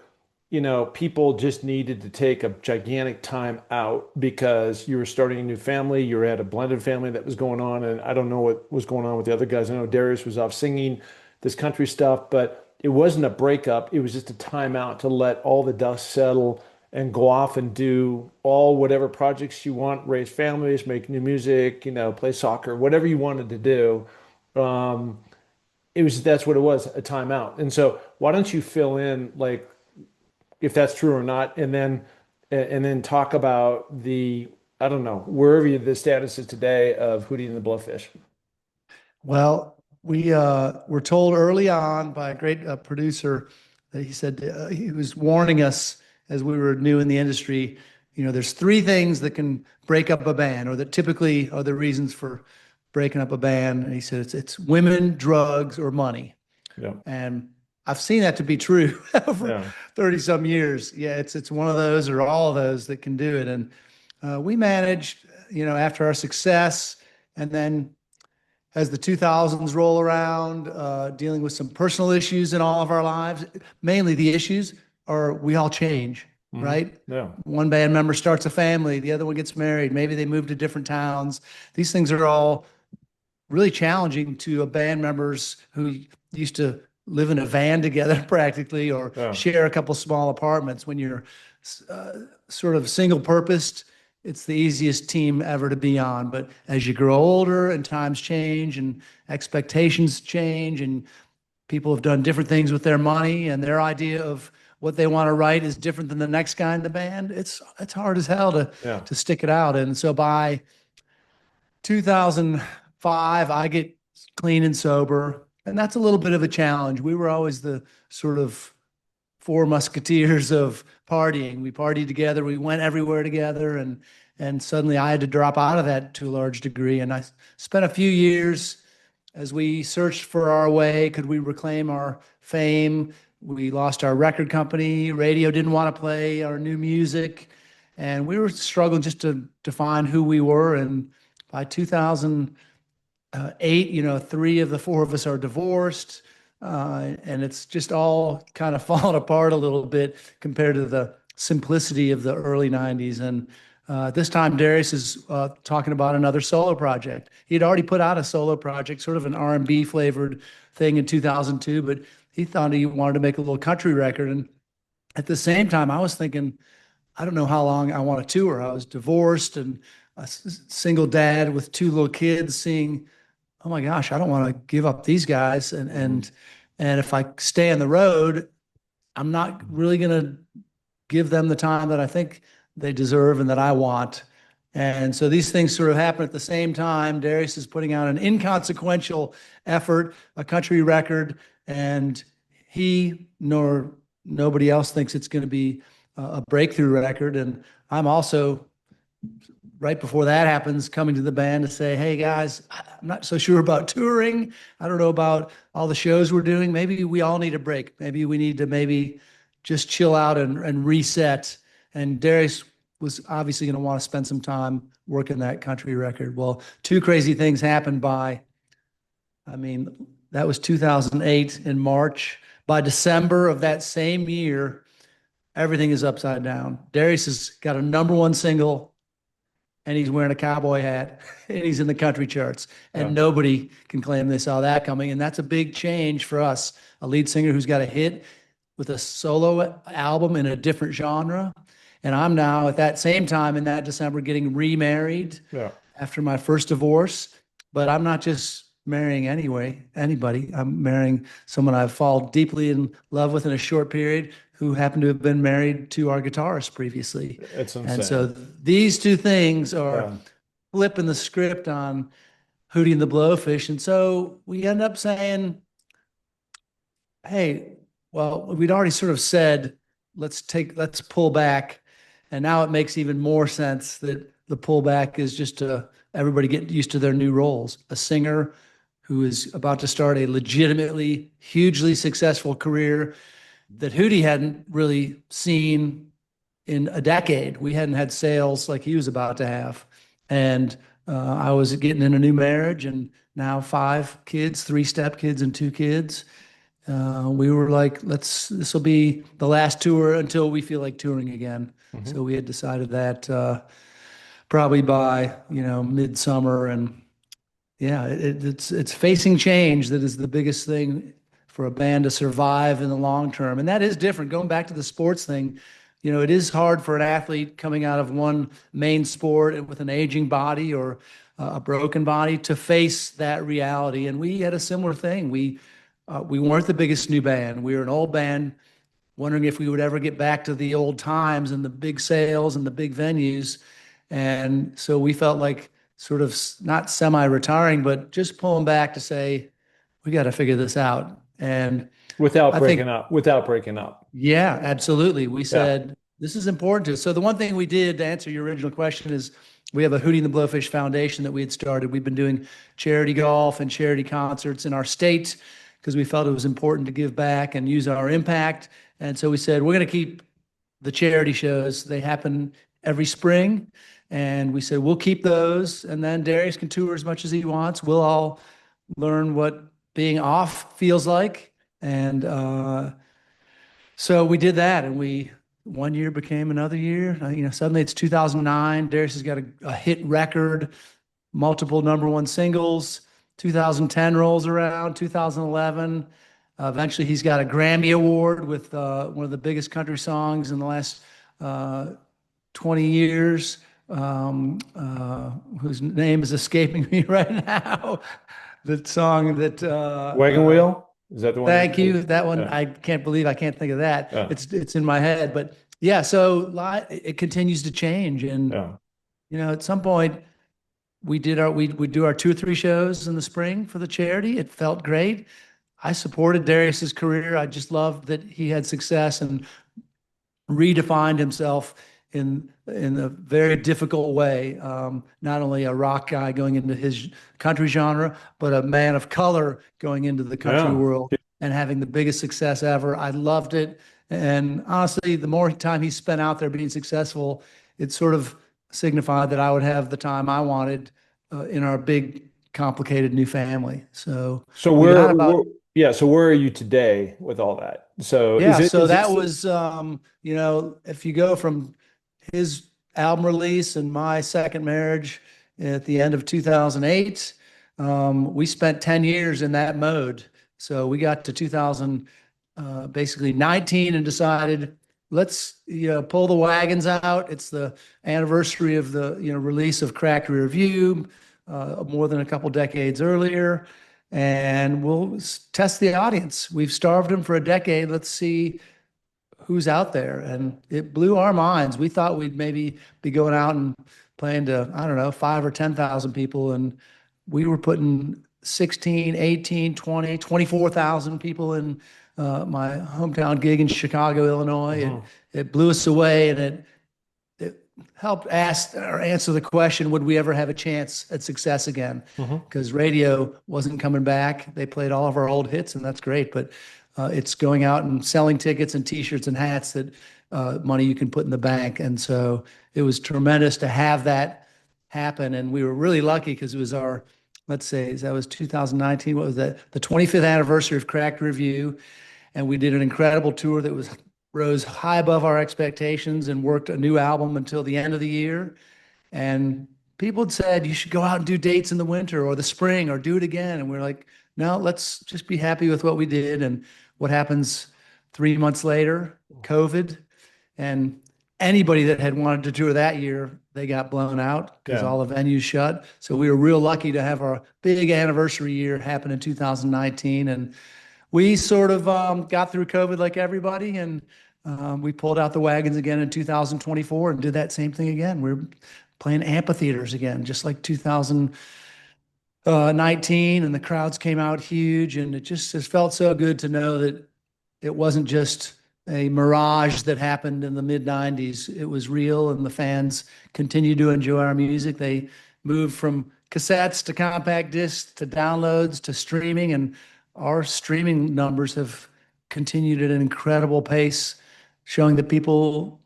people just needed to take a gigantic time out because you were starting a new family. You had a blended family that was going on, and I don't know what was going on with the other guys. I know Darius was off singing this country stuff, but it wasn't a breakup. It was just a time out to let all the dust settle and go off and do all whatever projects you want, raise families, make new music, play soccer, whatever you wanted to do. Um, that's what it was, a time out. And so why don't you fill in like if that's true or not, and then talk about I don't know, wherever the status is today of Hootie and the Blowfish. Well, we were told early on by a great producer that he said he was warning us as we were new in the industry. There's three things that can break up a band, or that typically are the reasons for breaking up a band. And he said it's women, drugs, or money. Yeah. And I've seen that to be true over Yeah. 30 some years. Yeah, it's one of those or all of those that can do it. And we managed, after our success, and then as the 2000s roll around, dealing with some personal issues in all of our lives. Mainly the issues are we all change, right? Yeah. One band member starts a family, the other one gets married, maybe they move to different towns. These things are all really challenging to band members who used to live in a van together practically, or Yeah. share a couple small apartments. When you're sort of single purposed, it's the easiest team ever to be on. But as you grow older and times change and expectations change and people have done different things with their money and their idea of what they want to write is different than the next guy in the band, it's hard as hell to Yeah. to stick it out. And so by 2005, I get clean and sober. And that's a little bit of a challenge. We were always the sort of four musketeers of partying. We partied together, we went everywhere together, and suddenly I had to drop out of that to a large degree. And I spent a few years as we searched for our way. Could we reclaim our fame? We lost our record company. Radio didn't want to play our new music. and we were struggling just to define who we were. And by 2008, three of the four of us are divorced, and it's just all kind of fallen apart a little bit compared to the simplicity of the early 90s. And this time, Darius is talking about another solo project. He had already put out a solo project, sort of an R&B flavored thing in 2002, but he thought he wanted to make a little country record. And at the same time, I was thinking, I don't know how long I want to tour. I was divorced and a single dad with two little kids, seeing, oh my gosh, I don't want to give up these guys. And if I stay on the road, I'm not really going to give them the time that I think they deserve and that I want. And so these things sort of happen at the same time. Darius is putting out an inconsequential effort, a country record, and he nor nobody else thinks it's going to be a breakthrough record. And I'm also, right before that happens, coming to the band to say, hey guys, I'm not so sure about touring. I don't know about all the shows we're doing. Maybe we all need a break. Maybe we need to maybe just chill out and reset. And Darius was obviously going to want to spend some time working that country record. Well, two crazy things happened that was 2008 in March. By December of that same year, everything is upside down. Darius has got a number one single, and he's wearing a cowboy hat, and he's in the country charts. And nobody can claim they saw that coming. And that's a big change for us. A lead singer who's got a hit with a solo album in a different genre. And I'm now at that same time in that December getting remarried after my first divorce. But I'm not just marrying anybody. I'm marrying someone I've fallen deeply in love with in a short period, who happened to have been married to our guitarist previously. It's insane. And so these two things are flipping the script on Hootie and the Blowfish. And so we end up saying, hey, well, we'd already sort of said, let's pull back. And now it makes even more sense that the pullback is just to everybody get used to their new roles. A singer who is about to start a legitimately hugely successful career that Hootie hadn't really seen in a decade. We hadn't had sales like he was about to have. And I was getting in a new marriage, and now 5 kids, 3 stepkids and 2 kids. We were like, this will be the last tour until we feel like touring again. Mm-hmm. So we had decided that probably by, midsummer. And yeah, it's facing change that is the biggest thing for a band to survive in the long term. And that is different. Going back to the sports thing, it is hard for an athlete coming out of one main sport with an aging body or a broken body to face that reality. And we had a similar thing. We weren't the biggest new band. We were an old band, wondering if we would ever get back to the old times and the big sales and the big venues. And so we felt like sort of not semi-retiring, but just pulling back to say, we got to figure this out. And without breaking up. Yeah, absolutely. We said, this is important to us. So the one thing we did to answer your original question is we have a Hootie and the Blowfish Foundation that we had started. We've been doing charity golf and charity concerts in our state because we felt it was important to give back and use our impact. And so we said, we're going to keep the charity shows. They happen every spring. And we said, we'll keep those. And then Darius can tour as much as he wants. We'll all learn what being off feels like. And so we did that. And one year became another year. Suddenly it's 2009. Darius has got a hit record, multiple number one singles. 2010 rolls around, 2011. Eventually, he's got a Grammy Award with one of the biggest country songs in the last 20 years, whose name is escaping me right now. The song that... Wagon Wheel? Is that the one? Thank you. That one, I can't believe I can't think of that. Yeah. It's in my head. But yeah, so it continues to change. And, at some point, we do our 2 or 3 shows in the spring for the charity. It felt great. I supported Darius's career. I just loved that he had success and redefined himself in a very difficult way. Not only a rock guy going into his country genre, but a man of color going into the country world and having the biggest success ever. I loved it. And honestly, the more time he spent out there being successful, it sort of signified that I would have the time I wanted in our big, complicated new family. So So we got about, yeah, so where are you today with all that? So yeah, so is it that still, was, if you go from his album release and my second marriage at the end of 2008, we spent 10 years in that mode. So we got to 2000, basically 19 and decided, let's, pull the wagons out. It's the anniversary of the, release of Cracked Rear View, more than a couple decades earlier. And we'll test the audience. We've starved them for a decade. Let's see who's out there. And it blew our minds. We thought we'd maybe be going out and playing to, I don't know, 5 or 10,000 people. And we were putting 16, 18, 20, 24,000 people in my hometown gig in Chicago, Illinois. Mhm, It blew us away, and it helped ask or answer the question, would we ever have a chance at success again? mhm. Because radio wasn't coming back. They played all of our old hits, and that's great. But it's going out and selling tickets and T-shirts and hats that money you can put in the bank. And so it was tremendous to have that happen. And we were really lucky because it was our, let's say, that was 2019. What was that? The 25th anniversary of Cracked Review. And we did an incredible tour that was rose high above our expectations and worked a new album until the end of the year. And people had said, you should go out and do dates in the winter or the spring or do it again. And we're like, no, let's just be happy with what we did. And what happens 3 months later? COVID. And anybody that had wanted to tour that year, they got blown out because Yeah. all the venues shut. So we were real lucky to have our big anniversary year happen in 2019. And we sort of got through COVID like everybody, and we pulled out the wagons again in 2024 and did that same thing again. We're playing amphitheaters again, just like 2019, and the crowds came out huge, and it just felt so good to know that it wasn't just a mirage that happened in the mid 90s. It was real, and the fans continue to enjoy our music. They moved from cassettes to compact discs to downloads to streaming, and our streaming numbers have continued at an incredible pace, showing that people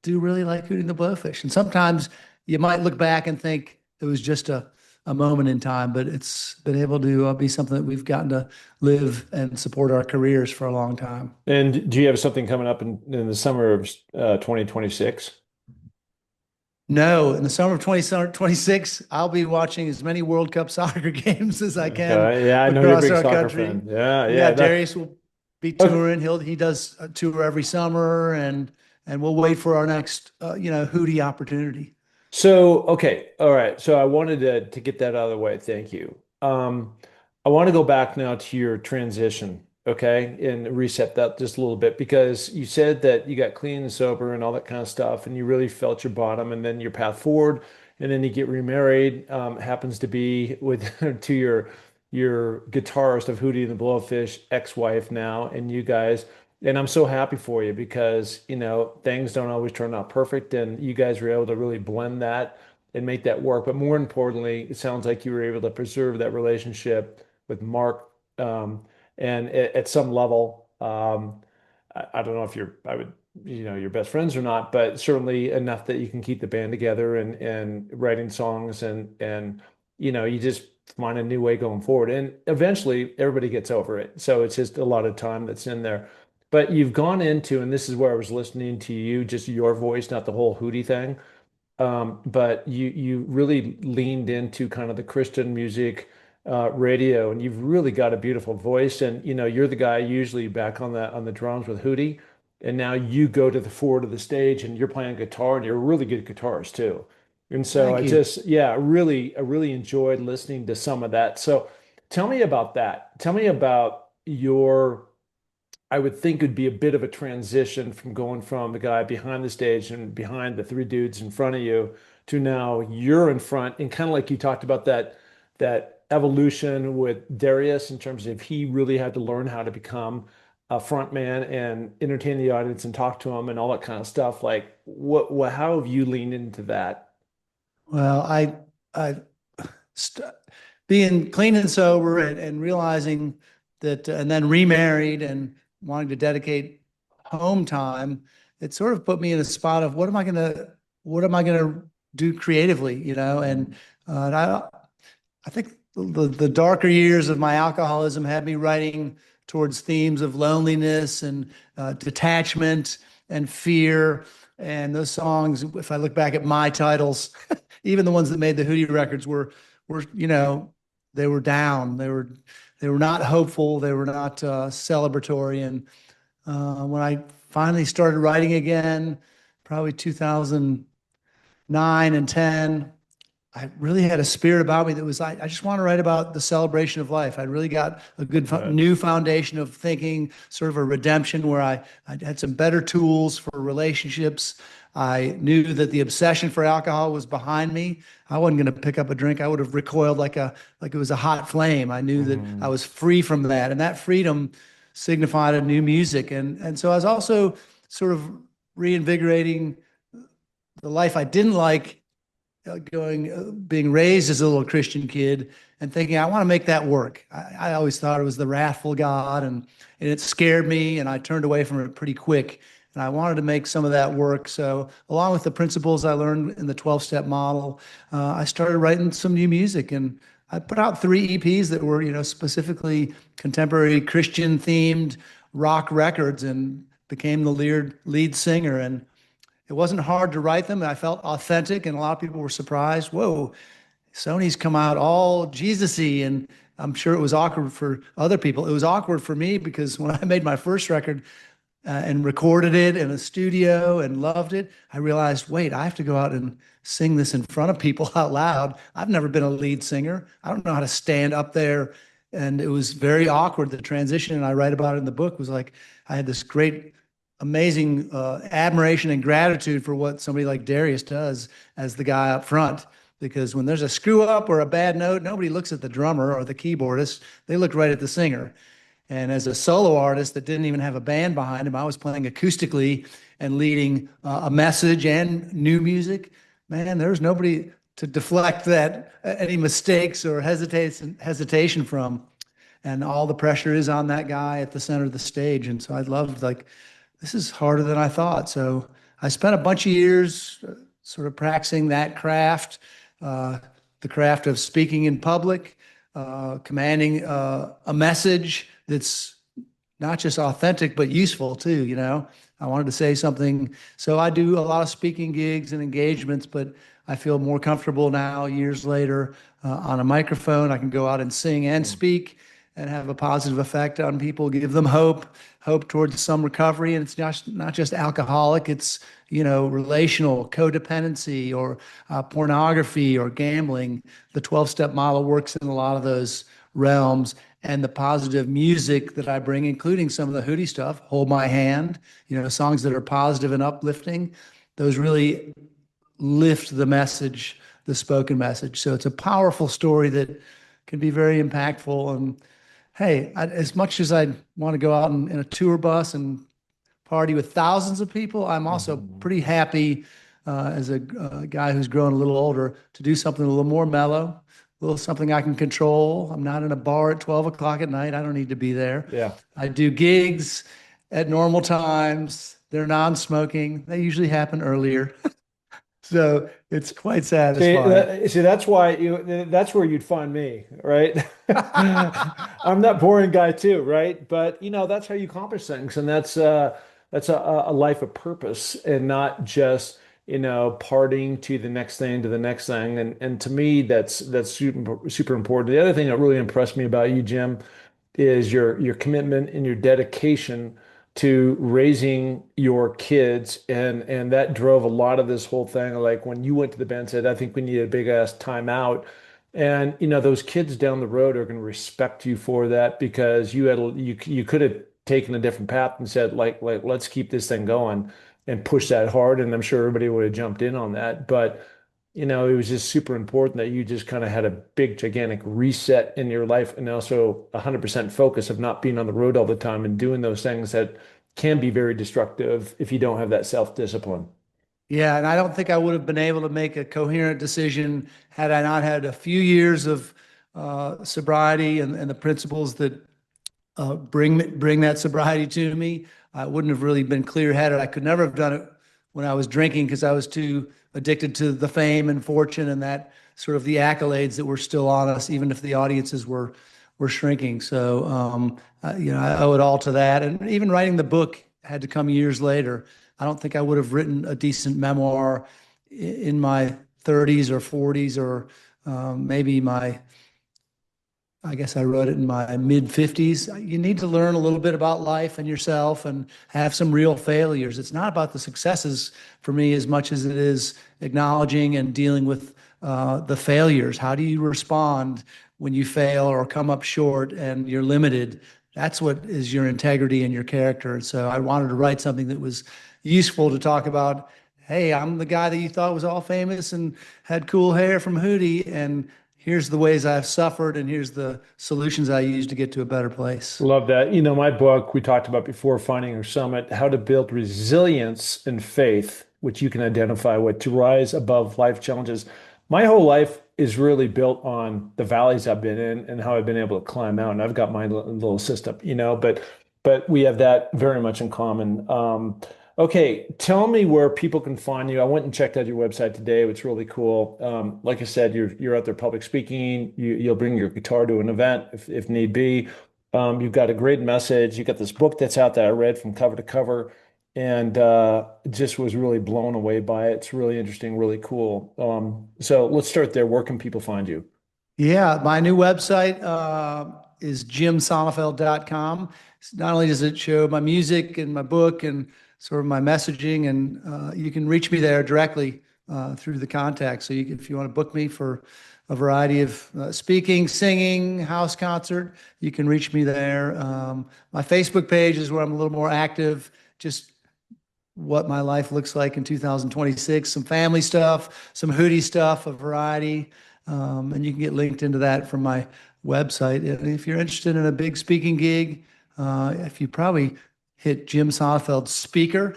do really like Hootie and the Blowfish. And sometimes you might look back and think it was just a moment in time, but it's been able to be something that we've gotten to live and support our careers for a long time. And do you have something coming up in the summer of 2026? No, in the summer of 2026, I'll be watching as many World Cup soccer games as I can Okay. Yeah, I know you're a across big our soccer country. fan. Yeah, Yeah, yeah. Darius will be Okay. touring. He does a tour every summer, and we'll wait for our next Hootie opportunity. So, okay. All right. So I wanted to get that out of the way. Thank you. I want to go back now to your transition, okay, and reset that just a little bit because you said that you got clean and sober and all that kind of stuff, and you really felt your bottom, and then your path forward, and then you get remarried. Happens to be with to your guitarist of Hootie and the Blowfish ex-wife now, and you guys. And I'm so happy for you because, things don't always turn out perfect, and you guys were able to really blend that and make that work. But more importantly, it sounds like you were able to preserve that relationship with Mark, and at some level, I don't know if I would, your best friends or not, but certainly enough that you can keep the band together and writing songs and you just find a new way going forward. And eventually everybody gets over it. So it's just a lot of time that's in there. But you've gone into, and this is where I was listening to you, just your voice, not the whole Hootie thing. But you really leaned into kind of the Christian music radio, and you've really got a beautiful voice. And you're the guy usually back on the drums with Hootie, and now you go to the forward of the stage and you're playing guitar, and you're a really good guitarist too. And so Thank you. yeah, I really enjoyed listening to some of that. So tell me about that. Tell me about your I would think would be a bit of a transition from going from the guy behind the stage and behind the three dudes in front of you to now you're in front and kind of like you talked about that evolution with Darius in terms of he really had to learn how to become a front man and entertain the audience and talk to them and all that kind of stuff. Like what how have you leaned into that? Well, I st being clean and sober and realizing that, and then remarried and wanting to dedicate home time, it sort of put me in a spot of what am I going to what am I going to do creatively, and I think the darker years of my alcoholism had me writing towards themes of loneliness and detachment and fear. And those songs, if I look back at my titles, even the ones that made the Hootie records were, they were down. They were not hopeful. They were not celebratory. And when I finally started writing again, probably 2009 and 10, I really had a spirit about me that was, I just want to write about the celebration of life. I really got a good Right. new foundation of thinking, sort of a redemption where I had some better tools for relationships. I knew that the obsession for alcohol was behind me. I wasn't going to pick up a drink. I would have recoiled like it was a hot flame. I knew that I Mhm. was free from that, and that freedom signified a new music. And so I was also sort of reinvigorating the life I didn't like, being raised as a little Christian kid and thinking I want to make that work. I always thought it was the wrathful God, and it scared me, and I turned away from it pretty quick. And I wanted to make some of that work. So, along with the principles I learned in the 12-step model, I started writing some new music, and I put out 3 EPs that were, specifically contemporary Christian themed rock records, and became the lead singer. And it wasn't hard to write them. I felt authentic, and a lot of people were surprised. Whoa, Sony's come out all Jesus-y, and I'm sure it was awkward for other people. It was awkward for me because when I made my first record and recorded it in a studio and loved it, I realized, wait, I have to go out and sing this in front of people out loud. I've never been a lead singer. I don't know how to stand up there. And it was very awkward. The transition, and I write about it in the book, was like I had this great, amazing admiration and gratitude for what somebody like Darius does as the guy up front. Because when there's a screw up or a bad note, nobody looks at the drummer or the keyboardist. They look right at the singer. And as a solo artist that didn't even have a band behind him, I was playing acoustically and leading a message and new music. Man, there's nobody to deflect that any mistakes or hesitation from. And all the pressure is on that guy at the center of the stage. And so I loved, like, this is harder than I thought. So I spent a bunch of years sort of practicing that craft, uh, the craft of speaking in public, commanding a message that's not just authentic, but useful too. I wanted to say something. So I do a lot of speaking gigs and engagements, but I feel more comfortable now, years later, on a microphone. I can go out and sing and speak and have a positive effect on people, give them hope towards some recovery. And it's not just alcoholic, it's, relational codependency or pornography or gambling. The 12-step model works in a lot of those realms. And the positive music that I bring, including some of the Hootie stuff, Hold My Hand, songs that are positive and uplifting, those really lift the message, the spoken message. So it's a powerful story that can be very impactful. And hey, as much as I want to go out in a tour bus and party with thousands of people, I'm also Mhm. pretty happy as a guy who's grown a little older to do something a little more mellow, a little something I can control. I'm not in a bar at 12 o'clock at night. I don't need to be there. Yeah. I do gigs at normal times. They're non-smoking. They usually happen earlier. So it's quite See, satisfying. that's why that's where you'd find me, right? I'm that boring guy too, right? But that's how you accomplish things, and that's a life of purpose, and not just partying to the next thing to the next thing. And to me, that's super important. The other thing that really impressed me about you, Jim, is your commitment and your dedication to raising your kids, and that drove a lot of this whole thing. Like when you went to the band and said, I think we need a big ass timeout. And those kids down the road are going to respect you for that, because you could have taken a different path and said, like let's keep this thing going and push that hard, and I'm sure everybody would have jumped in on that. But it was just super important that you just kind of had a big, gigantic reset in your life, and also 100% focus of not being on the road all the time and doing those things that can be very destructive if you don't have that self-discipline. Yeah, and I don't think I would have been able to make a coherent decision had I not had a few years of sobriety and the principles that bring that sobriety to me. I wouldn't have really been clear-headed. I could never have done it when I was drinking because I was too addicted to the fame and fortune and that sort of the accolades that were still on us, even if the audiences were shrinking. So, I owe it all to that. And even writing the book had to come years later. I don't think I would have written a decent memoir in my 30s or 40s or maybe I guess I wrote it in my mid 50s. You need to learn a little bit about life and yourself and have some real failures. It's not about the successes for me as much as it is acknowledging and dealing with the failures. How do you respond when you fail or come up short and you're limited? That's what is your integrity and your character. And so I wanted to write something that was useful to talk about. Hey, I'm the guy that you thought was all famous and had cool hair from Hootie, and here's the ways I've suffered, and here's the solutions I use to get to a better place. Love that. My book we talked about before, Finding Your Summit, how to build resilience and faith, which you can identify with to rise above life challenges. My whole life is really built on the valleys I've been in and how I've been able to climb out. And I've got my little system, but we have that very much in common. Okay, tell me where people can find you. I went and checked out your website today. It's really cool. Like I said, you're out there public speaking. You'll bring your guitar to an event if need be. You've got a great message. You got this book that's out that I read from cover to cover, and just was really blown away by it. It's really interesting, really cool. So let's start there. Where can people find you? Yeah, my new website is jimsonefeld.com. Not only does it show my music and my book and sort of my messaging, and you can reach me there directly through the contact. So if you want to book me for a variety of speaking, singing, house concert, you can reach me there. My Facebook page is where I'm a little more active, just what my life looks like in 2026, some family stuff, some Hootie stuff, a variety. And you can get linked into that from my website. And if you're interested in a big speaking gig, if you probably hit Jim Sonefeld speaker,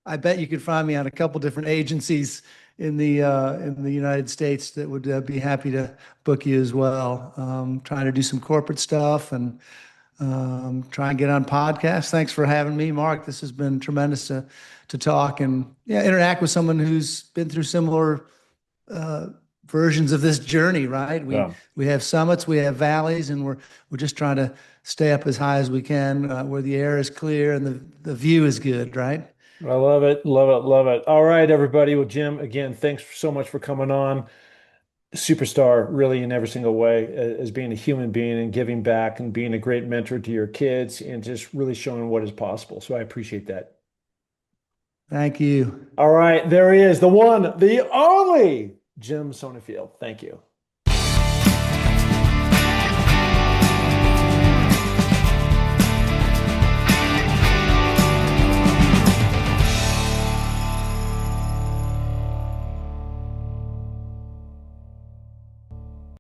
I bet you could find me on a couple different agencies in the United States that would be happy to book you as well. Trying to do some corporate stuff and try and get on podcasts. Thanks for having me, Mark. This has been tremendous to talk and interact with someone who's been through similar versions of this journey, right? We Yeah. we have summits, we have valleys, and we're just trying to stay up as high as we can, where the air is clear and the view is good, right? I love it, love it, love it. All right, everybody. Well, Jim, again, thanks so much for coming on. Superstar, really, in every single way, as being a human being and giving back and being a great mentor to your kids and just really showing what is possible. So I appreciate that. Thank you. All right, there he is, the one, the only Jim Sonnefield. Thank you.